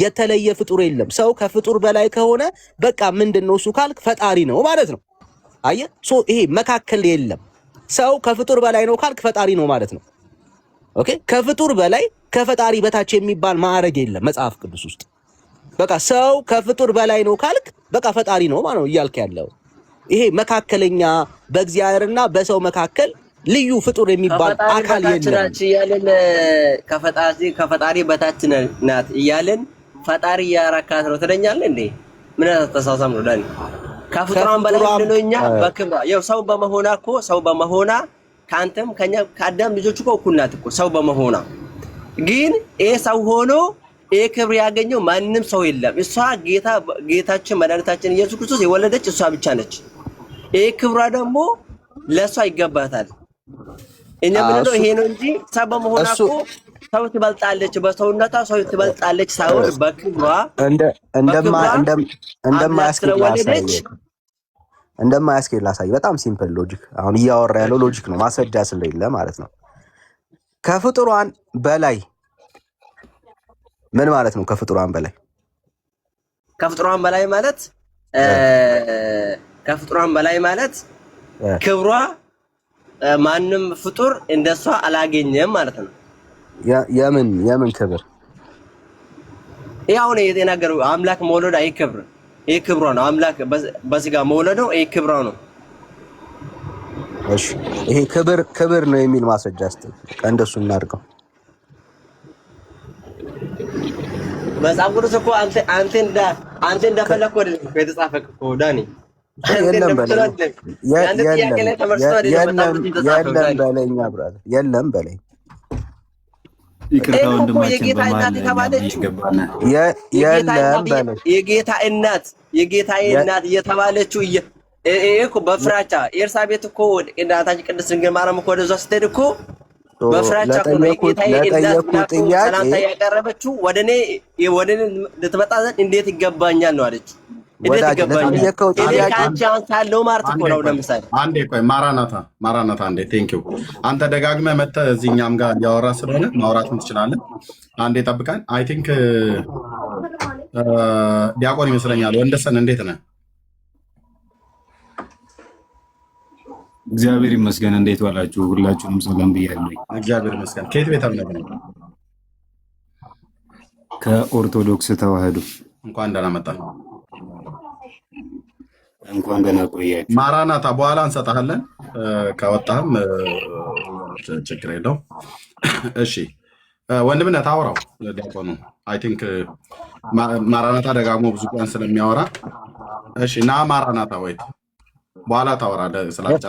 የተለየ ፍጡር የለም። ሰው ከፍጡር በላይ ከሆነ በቃ ምንድነው እሱ ካልክ ፈጣሪ ነው ማለት ነው። አየህ፣ ይሄ መካከል የለም። ሰው ከፍጡር በላይ ነው ካልክ ፈጣሪ ነው ማለት ነው። ኦኬ፣ ከፍጡር በላይ ከፈጣሪ በታች የሚባል ማዕረግ የለም መጽሐፍ ቅዱስ ውስጥ። በቃ ሰው ከፍጡር በላይ ነው ካልክ በቃ ፈጣሪ ነው ማለት ነው እያልክ ያለው። ይሄ መካከለኛ በእግዚአብሔርና በሰው መካከል ልዩ ፍጡር የሚባል አካል የለም እያለን ከፈጣሪ በታች ናት እያለን ፈጣሪ ያራካት ነው ትለኛለህ እንዴ? ምን ተሳሳም ነው ዳኒ? ከፍጡራን በላይ ነው እኛ በክብሯ ያው ሰው በመሆና ካንተም ከኛ ከአዳም ልጆች እኮ እኩል ናት እኮ ሰው በመሆና። ግን ይሄ ሰው ሆኖ ይሄ ክብር ያገኘው ማንም ሰው የለም። እሷ ጌታችን መድኃኒታችን ኢየሱስ ክርስቶስ የወለደች እሷ ብቻ ነች። ይሄ ክብሯ ደግሞ ለእሷ ይገባታል። እኛ ምንለው ይሄ ነው እንጂ ሰው በመሆኗ እኮ ሰው ትበልጣለች፣ በሰውነቷ ሰው ትበልጣለች ሳይሆን በክብሯ እንደማያስኬድ ላሳይ። በጣም ሲምፕል ሎጂክ አሁን እያወራ ያለው ሎጂክ ነው፣ ማስረጃ ስለሌለ ማለት ነው። ከፍጡራን በላይ ምን ማለት ነው? ከፍጡራን በላይ ማለት ክብሯ ማንም ፍጡር እንደሷ አላገኘም ማለት ነው። የምን ክብር? ያው ነው የተናገረው። አምላክ መውለድ አይከብር፣ ይሄ ክብሯ ነው። አምላክ በስጋ መውለድ ነው፣ ይሄ ክብሯ ነው። እሺ፣ ይሄ ክብር ነው የሚል ማስረጃ እስቲ እንደሱ እናድርገው። መጽሐፍ ቅዱስ እኮ አንተ እንደፈለክ ወደ የተጻፈ እኮ ዳኒ የለም በለኝ ይቅርታ ወንድማችን የጌታ እናት እየተባለችው እኮ በፍራቻ ኤልሳቤጥ እኮ እናታችን ቅድስት ድንግል ማርያም እኮ ወደዛ ስትሄድ እኮ በፍራቻ እኮ የጌታዬ እናት ሰላምታ ያቀረበችው ወደኔ ልትመጣ ዘንድ እንዴት ይገባኛል ነው አለች። እንዴት ይገባኛል እኔ ካንቺ አንሳለሁ ማለት እኮ ነው። ለምሳሌ አንዴ ቆይ፣ ማራናታ አንዴ ቴንኪው። አንተ ደጋግመህ መተህ እዚህኛም ጋር እያወራ ስለሆነ ማውራትም ትችላለህ። አንዴ ጠብቀን። አይ ቲንክ ዲያቆን ይመስለኛል። ወንደሰን እንዴት ነህ? እግዚአብሔር ይመስገን። እንዴት ዋላችሁ? ሁላችሁንም ሰላም ብያለሁ። እግዚአብሔር ይመስገን። ከየት ቤተ እምነት ነው? ከኦርቶዶክስ ተዋህዶ። እንኳን ደህና መጣ። እንኳን ደህና ቆያችሁ። ማራናታ በኋላ እንሰጣለን። ከወጣህም ችግር የለው። እሺ ወንድምነት አውራው ዲያቆኑ። አይ ቲንክ ማራናታ ደጋግሞ ብዙ ቀን ስለሚያወራ እሺ ና ማራናታ ወይ በኋላ ታወራለህ ስላልጨ